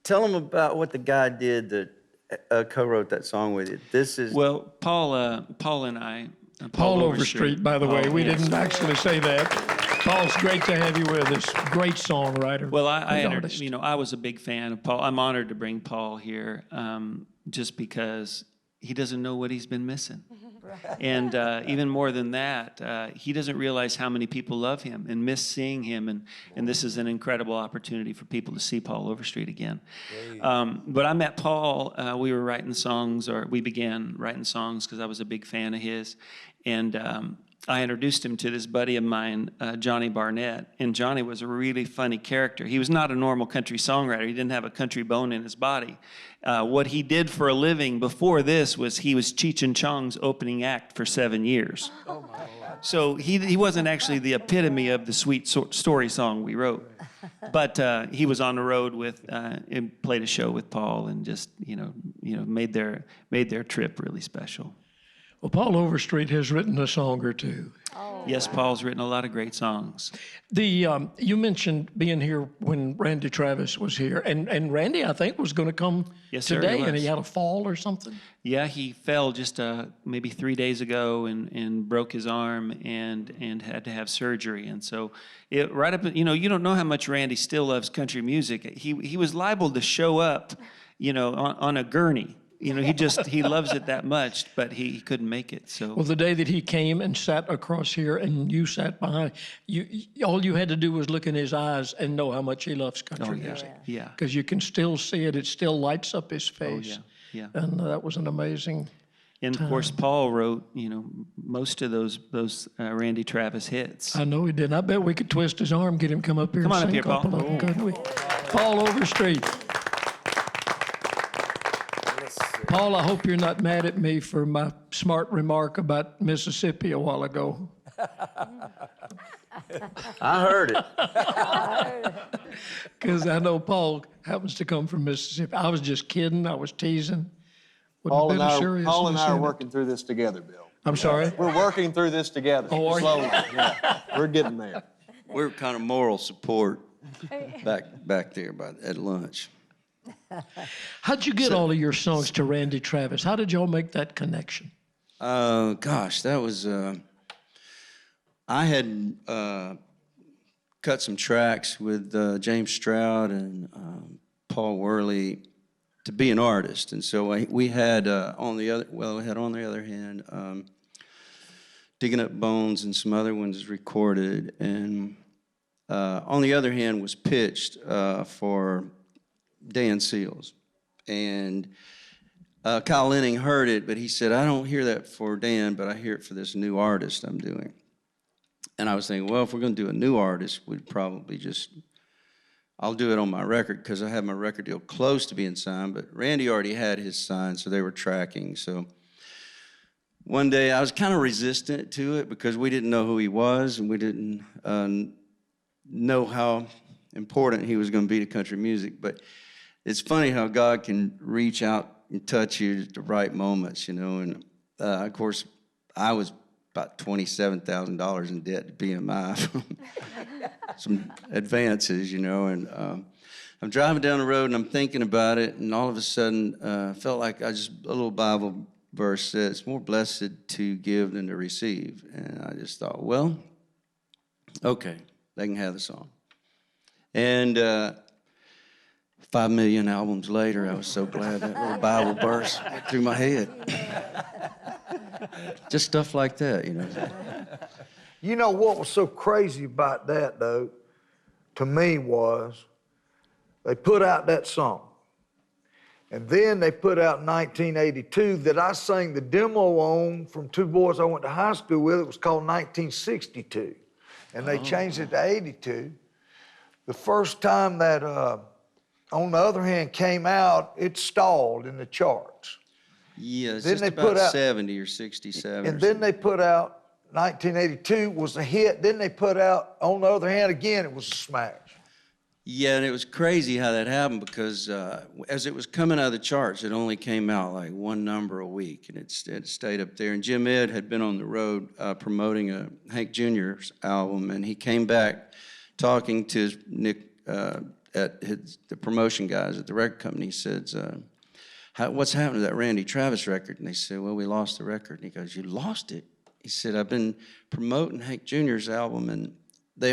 [SPEAKER 13] Tell them about what the guy did that co-wrote that song with you. This is
[SPEAKER 11] well, Paul and I.
[SPEAKER 2] Paul Overstreet, by the way. We
[SPEAKER 11] yes.
[SPEAKER 2] didn't actually say that. Paul's great to have you with us. Great songwriter.
[SPEAKER 11] Well, I was a big fan of Paul. I'm honored to bring Paul here, just because he doesn't know what he's been missing. And even more than that, he doesn't realize how many people love him and miss seeing him. And this is an incredible opportunity for people to see Paul Overstreet again. But I met Paul. We were writing songs, or we began writing songs because I was a big fan of his. And I introduced him to this buddy of mine, Johnny Barnett. And Johnny was a really funny character. He was not a normal country songwriter. He didn't have a country bone in his body. What he did for a living before this was he was Cheech and Chong's opening act for 7 years. Oh my God. So he wasn't actually the epitome of the sweet story song we wrote. But he was on the road with and played a show with Paul, and just made their trip really special.
[SPEAKER 2] Well, Paul Overstreet has written a song or two.
[SPEAKER 11] Oh, yes, wow. Paul's written a lot of great songs.
[SPEAKER 2] You mentioned being here when Randy Travis was here, and Randy, I think, was going to come today, and he had a fall or something.
[SPEAKER 11] Yeah, he fell just maybe 3 days ago and broke his arm and had to have surgery. And so, you don't know how much Randy still loves country music. He was liable to show up, on a gurney. He loves it that much, but he couldn't make it. So,
[SPEAKER 2] well, the day that he came and sat across here and you sat behind, all you had to do was look in his eyes and know how much he loves country music.
[SPEAKER 11] Yeah.
[SPEAKER 2] Because you can still see it. It still lights up his face.
[SPEAKER 11] Oh, yeah.
[SPEAKER 2] And that was an amazing
[SPEAKER 11] And of course, Paul wrote, most of those Randy Travis hits.
[SPEAKER 2] I know he did. I bet we could twist his arm, get him come up here
[SPEAKER 11] Come
[SPEAKER 2] and
[SPEAKER 11] on
[SPEAKER 2] sing
[SPEAKER 11] up here,
[SPEAKER 2] a couple
[SPEAKER 11] Paul.
[SPEAKER 2] of them, couldn't we? Paul Overstreet. Paul, I hope you're not mad at me for my smart remark about Mississippi a while ago.
[SPEAKER 13] I heard it.
[SPEAKER 2] Because I know Paul happens to come from Mississippi. I was just kidding. I was teasing.
[SPEAKER 14] Paul and I are working through this together, Bill.
[SPEAKER 2] I'm sorry?
[SPEAKER 14] We're working through this together.
[SPEAKER 2] Oh, are you?
[SPEAKER 14] Slowly. Yeah. We're getting there.
[SPEAKER 13] We're kind of moral support back there at lunch.
[SPEAKER 2] How'd you get all of your songs to Randy Travis? How did y'all make that connection?
[SPEAKER 13] Gosh, that was, I had cut some tracks with James Stroud and Paul Worley to be an artist. And so we had on the other hand, Digging Up Bones and some other ones recorded. And on the other hand was pitched for Dan Seals. And Kyle Lenning heard it, but he said, I don't hear that for Dan, but I hear it for this new artist I'm doing. And I was thinking, well, if we're going to do a new artist, we'd probably I'll do it on my record because I have my record deal close to being signed, but Randy already had his signed, so they were tracking. So one day I was kind of resistant to it because we didn't know who he was and we didn't know how important he was going to be to country music. But it's funny how God can reach out and touch you at the right moments, you know. And of course, I was about $27,000 in debt to BMI from some advances, you know. And I'm driving down the road and I'm thinking about it, and all of a sudden, felt like a little Bible verse said, it's more blessed to give than to receive. And I just thought, well, okay, they can have the song. And 5 million albums later, I was so glad that little Bible verse went through my head. Just stuff like that, you know.
[SPEAKER 15] You know what was so crazy about that, though, to me was they put out that song. And then they put out 1982 that I sang the demo on from two boys I went to high school with. It was called 1962. And they changed it to 82. The first time that On the Other Hand came out, it stalled in the charts.
[SPEAKER 13] Yeah, it's
[SPEAKER 15] then
[SPEAKER 13] just
[SPEAKER 15] they
[SPEAKER 13] about
[SPEAKER 15] put out,
[SPEAKER 13] 70 or 67.
[SPEAKER 15] And then they put out 1982 was a hit. Then they put out On the Other Hand again, it was a smash.
[SPEAKER 13] Yeah, and it was crazy how that happened because as it was coming out of the charts, it only came out like one number a week, and it stayed up there. And Jim Ed had been on the road promoting a Hank Jr.'s album, and he came back talking to Nick the promotion guys at the record company. He said, what's happened to that Randy Travis record? And they said, well, we lost the record. And he goes, you lost it? He said, I've been promoting Hank Jr.'s album, and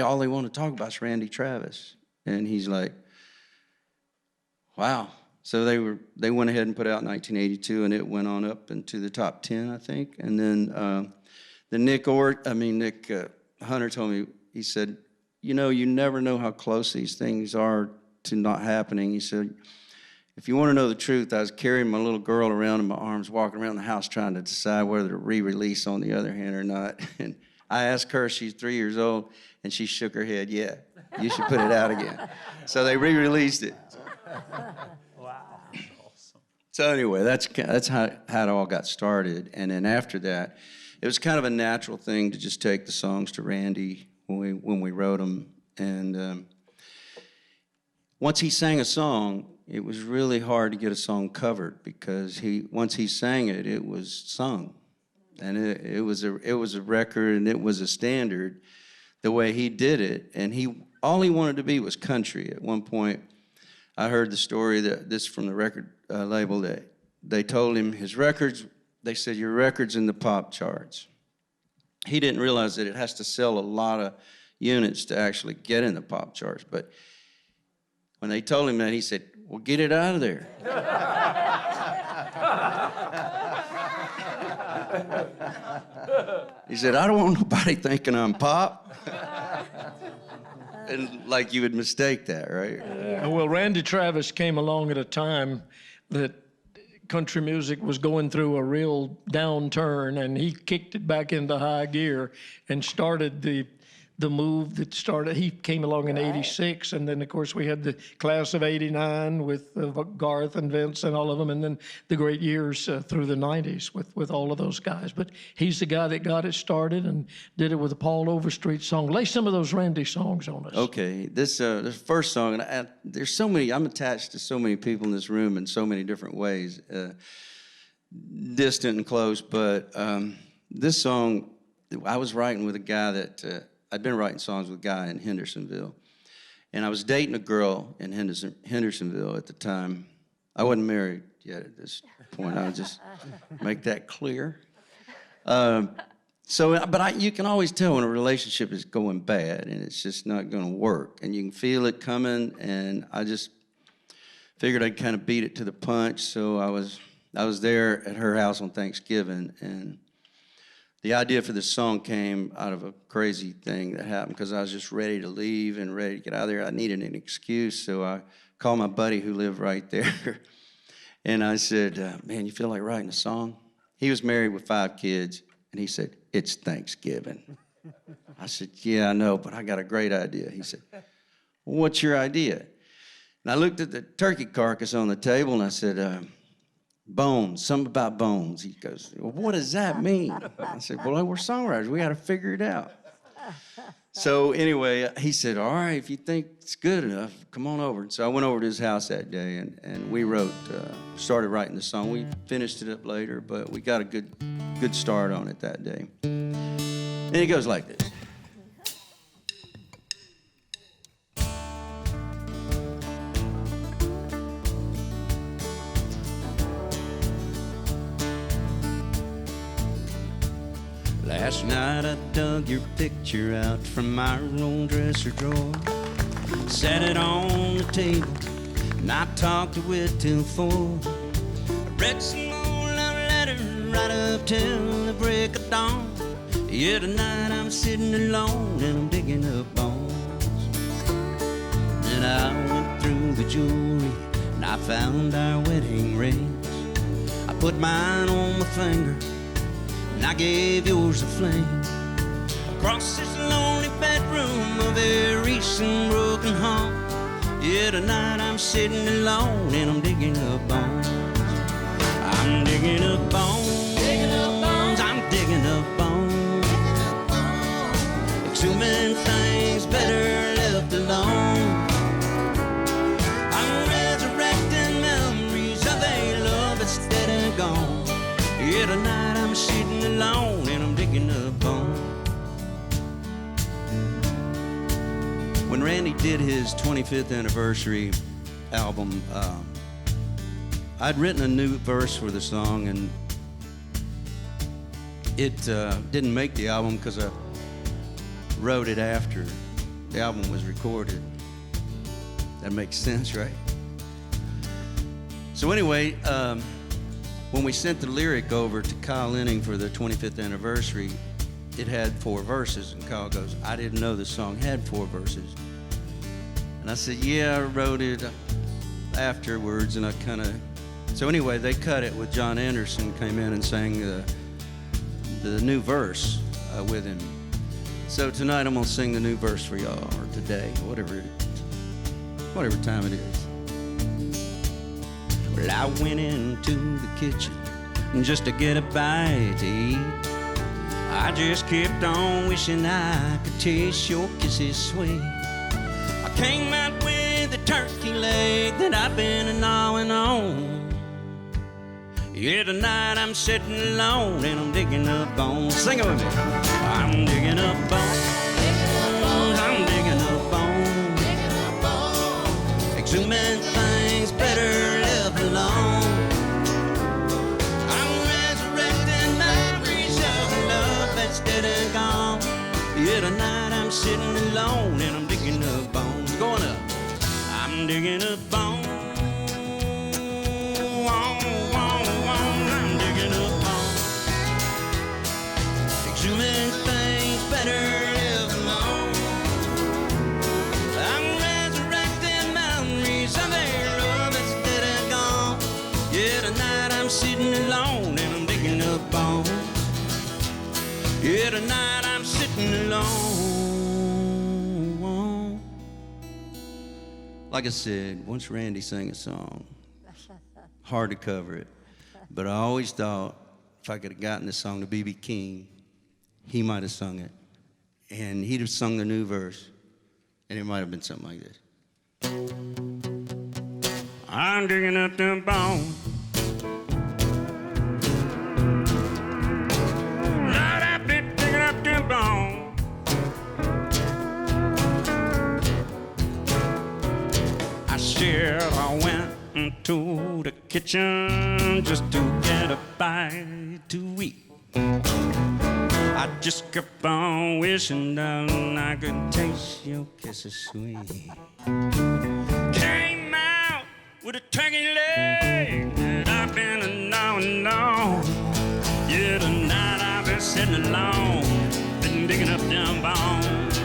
[SPEAKER 13] all they want to talk about is Randy Travis. And he's like, wow. So they went ahead and put out 1982, and it went on up into the top 10, I think. And then Nick Hunter told me, he said, you know, you never know how close these things are to not happening. He said, if you want to know the truth, I was carrying my little girl around in my arms, walking around the house trying to decide whether to re-release On the Other Hand or not. And I asked her, she's 3 years old, and she shook her head, yeah, you should put it out again. So they re-released it.
[SPEAKER 11] Wow. Awesome.
[SPEAKER 13] So anyway, that's how it all got started. And then after that, it was kind of a natural thing to just take the songs to Randy when we wrote them. And once he sang a song, it was really hard to get a song covered because once he sang it, it was sung. And it was a record, and it was a standard the way he did it. And all he wanted to be was country. At one point, I heard the story from the record label that they told him his records, they said, your record's in the pop charts. He didn't realize that it has to sell a lot of units to actually get in the pop charts. But when they told him that, he said, well, get it out of there. He said, I don't want nobody thinking I'm pop. And like you would mistake that, right?
[SPEAKER 2] Yeah. Well, Randy Travis came along at a time that country music was going through a real downturn, and he kicked it back into high gear and started the move that started. He came along in '86, and then of course we had the class of '89 with Garth and Vince and all of them, and then the great years through the '90s with all of those guys. But he's the guy that got it started and did it with a Paul Overstreet song. Lay some of those Randy songs on us.
[SPEAKER 13] Okay, this first song, and there's so many. I'm attached to so many people in this room in so many different ways, distant and close. But this song, I was writing with a guy that. I'd been writing songs with a guy in Hendersonville, and I was dating a girl in Hendersonville at the time. I wasn't married yet at this point. I'll just make that clear. You can always tell when a relationship is going bad and it's just not going to work, and you can feel it coming. And I just figured I'd kind of beat it to the punch. So I was there at her house on Thanksgiving, and the idea for this song came out of a crazy thing that happened because I was just ready to leave and ready to get out of there. I needed an excuse, so I called my buddy who lived right there, and I said, man, you feel like writing a song? He was married with 5 kids, and he said, it's Thanksgiving. I said, yeah, I know, but I got a great idea. He said, well, what's your idea? And I looked at the turkey carcass on the table, and I said, bones, something about bones. He goes, well, what does that mean? I said, well, we're songwriters. We got to figure it out. So anyway, he said, all right, if you think it's good enough, come on over. And so I went over to his house that day, and we started writing the song. We finished it up later, but we got a good start on it that day. And it goes like this. Last night I dug your picture out from my old dresser drawer, set it on the table, and I talked to it till 4. I read some old love letters right up till the break of dawn. Yeah, tonight I'm sitting alone and I'm digging up bones. Then I went through the jewelry and I found our wedding rings. I put mine on my finger and I gave yours a fling. Across this lonely bedroom of a recent broken home. Yeah, tonight I'm sitting alone and I'm digging up bones. I'm digging up bones. Digging up bones. I'm digging up bones. Exhuming things better left alone. I'm resurrecting memories of a love that's dead and gone. Yeah, tonight I'm sitting alone and I'm digging up bones. When Randy did his 25th anniversary album, I'd written a new verse for the song, and it didn't make the album because I wrote it after the album was recorded. That makes sense, right? So anyway, when we sent the lyric over to Kyle Lenning for the 25th anniversary, it had 4 verses, and Kyle goes, I didn't know the song had 4 verses. And I said, yeah, I wrote it afterwards, and I kind of... So anyway, they cut it with John Anderson, came in and sang the new verse with him. So tonight I'm gonna sing the new verse for y'all, or today, whatever time it is. Well, I went into the kitchen just to get a bite to eat. I just kept on wishing I could taste your kisses sweet. I came out with a turkey leg that I've been gnawing on. Yeah, tonight I'm sitting alone and I'm digging up bones. Sing it with me. I'm digging up bones. I'm digging up bones. Exhuming things better left alone. I'm resurrecting memories of love that's dead and gone. Yeah, tonight I'm sitting alone and I'm digging up bones. Going up. I'm digging up bones. Exhuming things better live alone. I'm resurrecting memories of their love that's dead and gone. Yeah, tonight I'm sitting alone and I'm digging up bones. Yeah, tonight I'm sitting alone. Like I said, once Randy sang a song, hard to cover it, but I always thought if I could have gotten this song to B.B. King, he might have sung it, and he'd have sung the new verse, and it might have been something like this. I'm digging up them bones. Lord, I've been digging up them bones. I said I went into the kitchen just to get a bite to eat. I just kept on wishing, darling, I could taste your kisses sweet. Came out
[SPEAKER 12] with a turkey leg that I've been gnawing on. Yeah, tonight I've been sitting alone, been digging up them bones.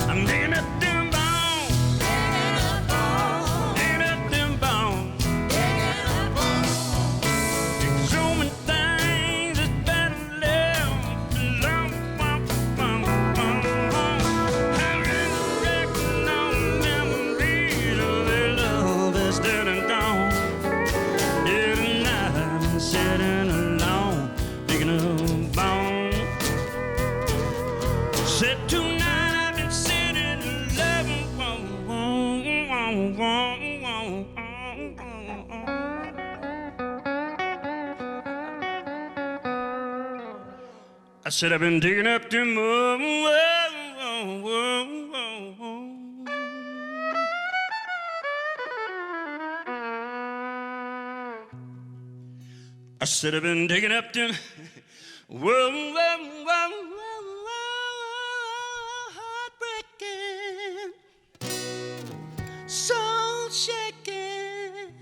[SPEAKER 12] I'm digging up them bones, digging up bones, digging up them bones, digging up bones. There's so many things that's better left alone. I resurrecting all the memories of their love that's dead and gone. Yeah, tonight I've been sitting alone, digging up bones. Said tonight I've been sitting alone. I said I've been digging up them. I said I've been digging up them. Heartbreaking, soul shaking,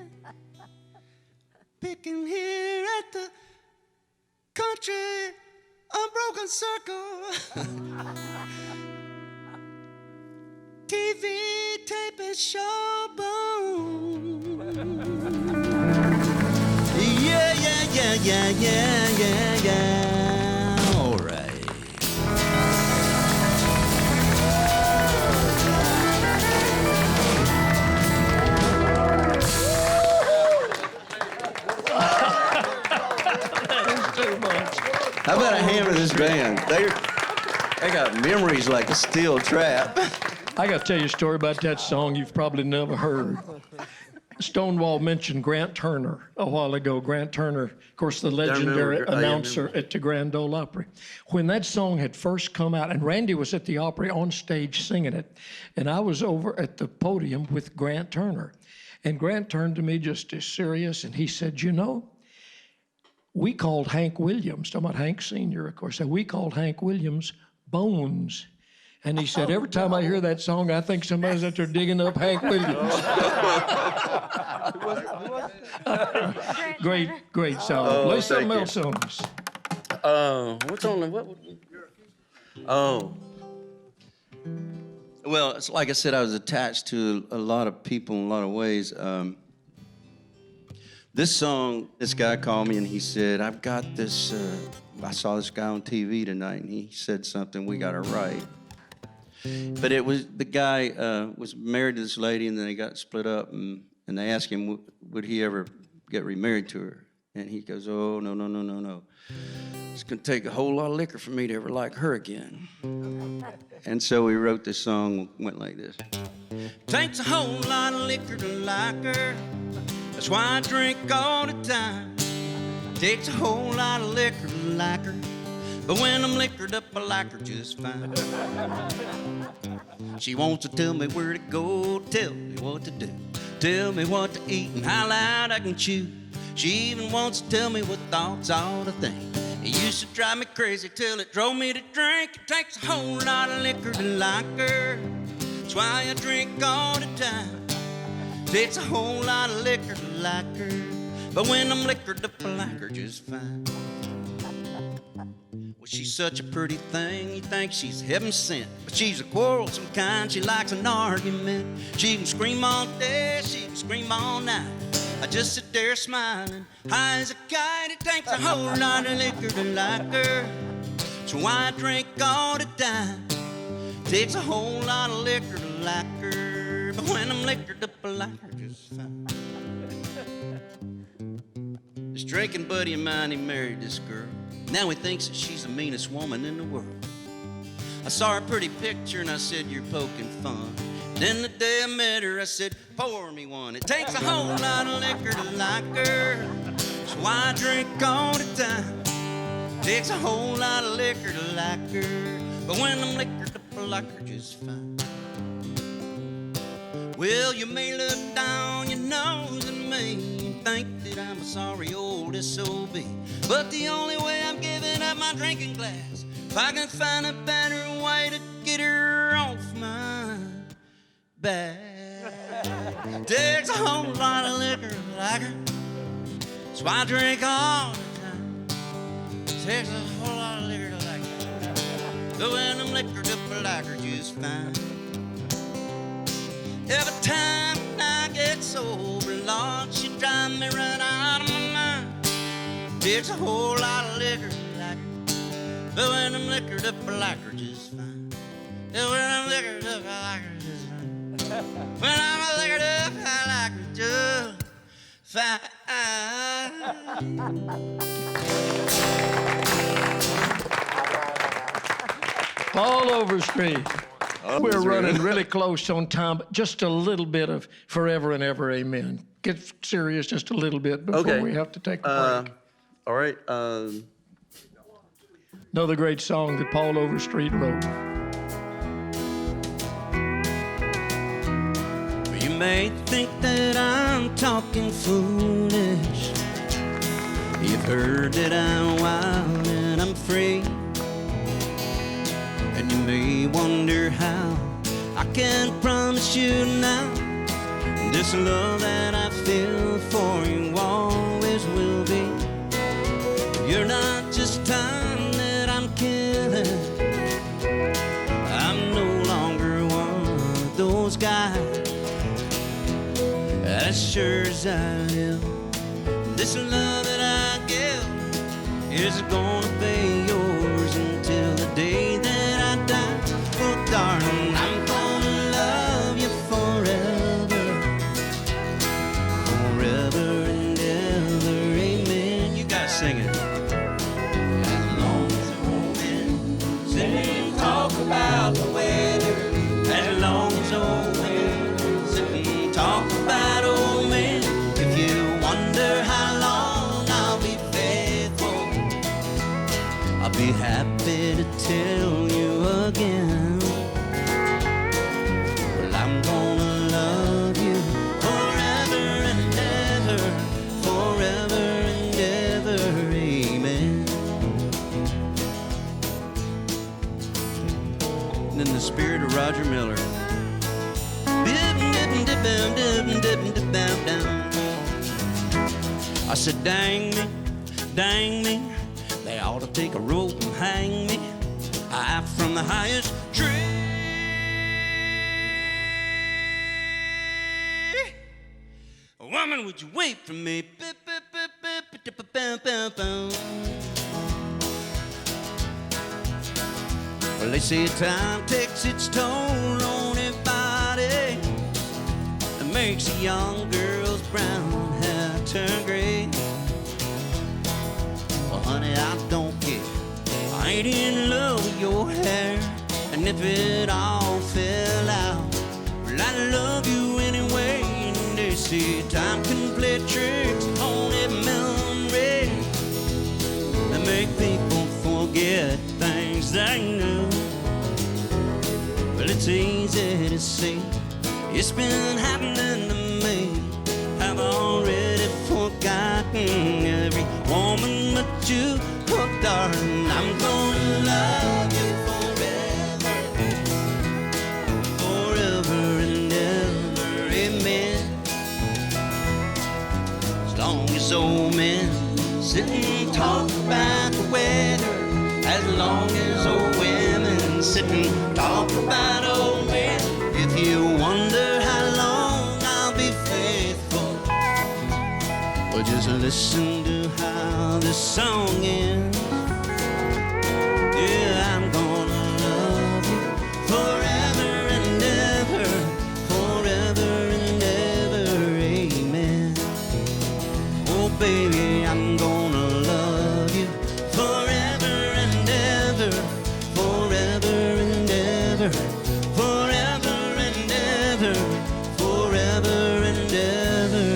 [SPEAKER 12] picking here at the country unbroken circle. TV tape is showbone. Yeah. All right.
[SPEAKER 13] How about a hand for this band? They got memories like a steel trap.
[SPEAKER 2] I got to tell you a story about that song you've probably never heard. Stonewall mentioned Grant Turner a while ago. Grant Turner, of course, the legendary announcer at the Grand Ole Opry. When that song had first come out, and Randy was at the Opry on stage singing it, and I was over at the podium with Grant Turner. And Grant turned to me just as serious, and he said, you know, we called Hank Williams, talking about Hank Sr., of course, we called Hank Williams Bones. And he said, every time I hear that song, I think somebody's out there digging up Hank Williams. Great song. Play something else on us.
[SPEAKER 13] What's on the, what? Oh. Well, it's like I said, I was attached to a lot of people in a lot of ways. This song, this guy called me and he said, I've got this, I saw this guy on TV tonight and he said something we got to write. But it was, the guy was married to this lady and then they got split up and they asked him, would he ever get remarried to her? And he goes, oh, no. It's gonna take a whole lot of liquor for me to ever like her again. And so we wrote this song, went like this.
[SPEAKER 12] Takes a whole lot of liquor to like her. That's why I drink all the time. Takes a whole lot of liquor to like her. But when I'm liquored up, I like her just fine. She wants to tell me where to go, tell me what to do, tell me what to eat and how loud I can chew. She even wants to tell me what thoughts I ought to think. It used to drive me crazy till it drove me to drink. It takes a whole lot of liquor to like her. That's why I drink all the time. Takes a whole lot of liquor to like her. But when I'm liquored up, I like her just fine. Well, she's such a pretty thing, you think she's heaven sent. But she's a quarrelsome kind, she likes an argument. She can scream all day, she can scream all night. I just sit there smiling, high as a kite. It takes a whole lot of liquor to like her. So why I drink all the time. Takes a whole lot of liquor to like her. But when I'm liquored up, I like her just fine. This drinking buddy of mine, he married this girl. Now he thinks that she's the meanest woman in the world. I saw her pretty picture and I said, you're poking fun. Then the day I met her, I said, pour me one. It takes a whole lot of liquor to like her. So why I drink all the time. Takes a whole lot of liquor to like her. But when I'm liquored up, I like her just fine. Well, you may look down your nose at me and think that I'm a sorry old SOB. But the only way I'm giving up my drinking glass, if I can find a better way to get her off my back. Takes a whole lot of liquor like her. So I drink all the time. Takes a whole lot of liquor to like her. But when I'm liquored up, I like her just fine. Every time I get sober, Lord, she drive me right out of my mind. Takes a whole lot of liquor to like her. But when I'm liquored up, I like her just fine. Yeah, when I'm liquored up, I like her just fine. When I'm liquored up, I like her just fine.
[SPEAKER 2] Paul Overstreet. We're running really close on time, but just a little bit of Forever and Ever Amen. Get serious just a little bit before we have to take a break.
[SPEAKER 13] All right.
[SPEAKER 2] Another great song that Paul Overstreet wrote.
[SPEAKER 12] You may think that I'm talking foolish. You've heard that I'm wild and I'm free. And you may wonder how I can promise you now this love that I feel for you always will be. You're not just time that I'm killing. I'm no longer one of those guys. As sure as I live, this love that I give is gonna be yours until the day that I die. Oh, darling, I'm gonna love you forever, forever and ever, amen. You gotta sing it. As long as old men sit and talk about the weather, as long as old men sit and talk about old men, if you wonder how long I'll be faithful, I'll be happy to tell you again. Well, I'm gonna love you forever and ever, forever and ever, amen. And in the spirit of Roger Miller. I said, dang me, they ought to take a rope and hang me high from the highest tree. Woman, would you wait for me? Well, they say time takes its toll on everybody. It makes a young girl's brown hair turn gray. Well, honey, I don't care. I ain't in love with your hair. And if it all fell out, well, I love you anyway. And they say time can play tricks on every memory and make people forget things they knew. Well, it's easy to see. It's been happening to me. I've already forgotten every woman but you. Oh, darling, I'm gonna love you forever, forever and ever, amen. As long as old men sit and talk about the weather, as long as old women sit and talk about old men. If you wonder how long I'll be faithful, well, just listen to how this song ends. Yeah, I'm gonna love you forever and ever, forever and ever, amen. Oh, baby, I'm gonna love you forever and ever, forever and ever, forever and ever, forever and ever.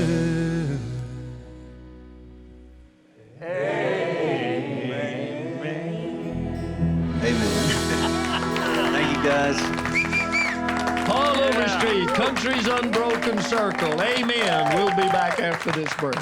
[SPEAKER 12] Thank you, guys.
[SPEAKER 2] Paul Overstreet, Country's Unbroken Circle. Amen. We'll be back after this break.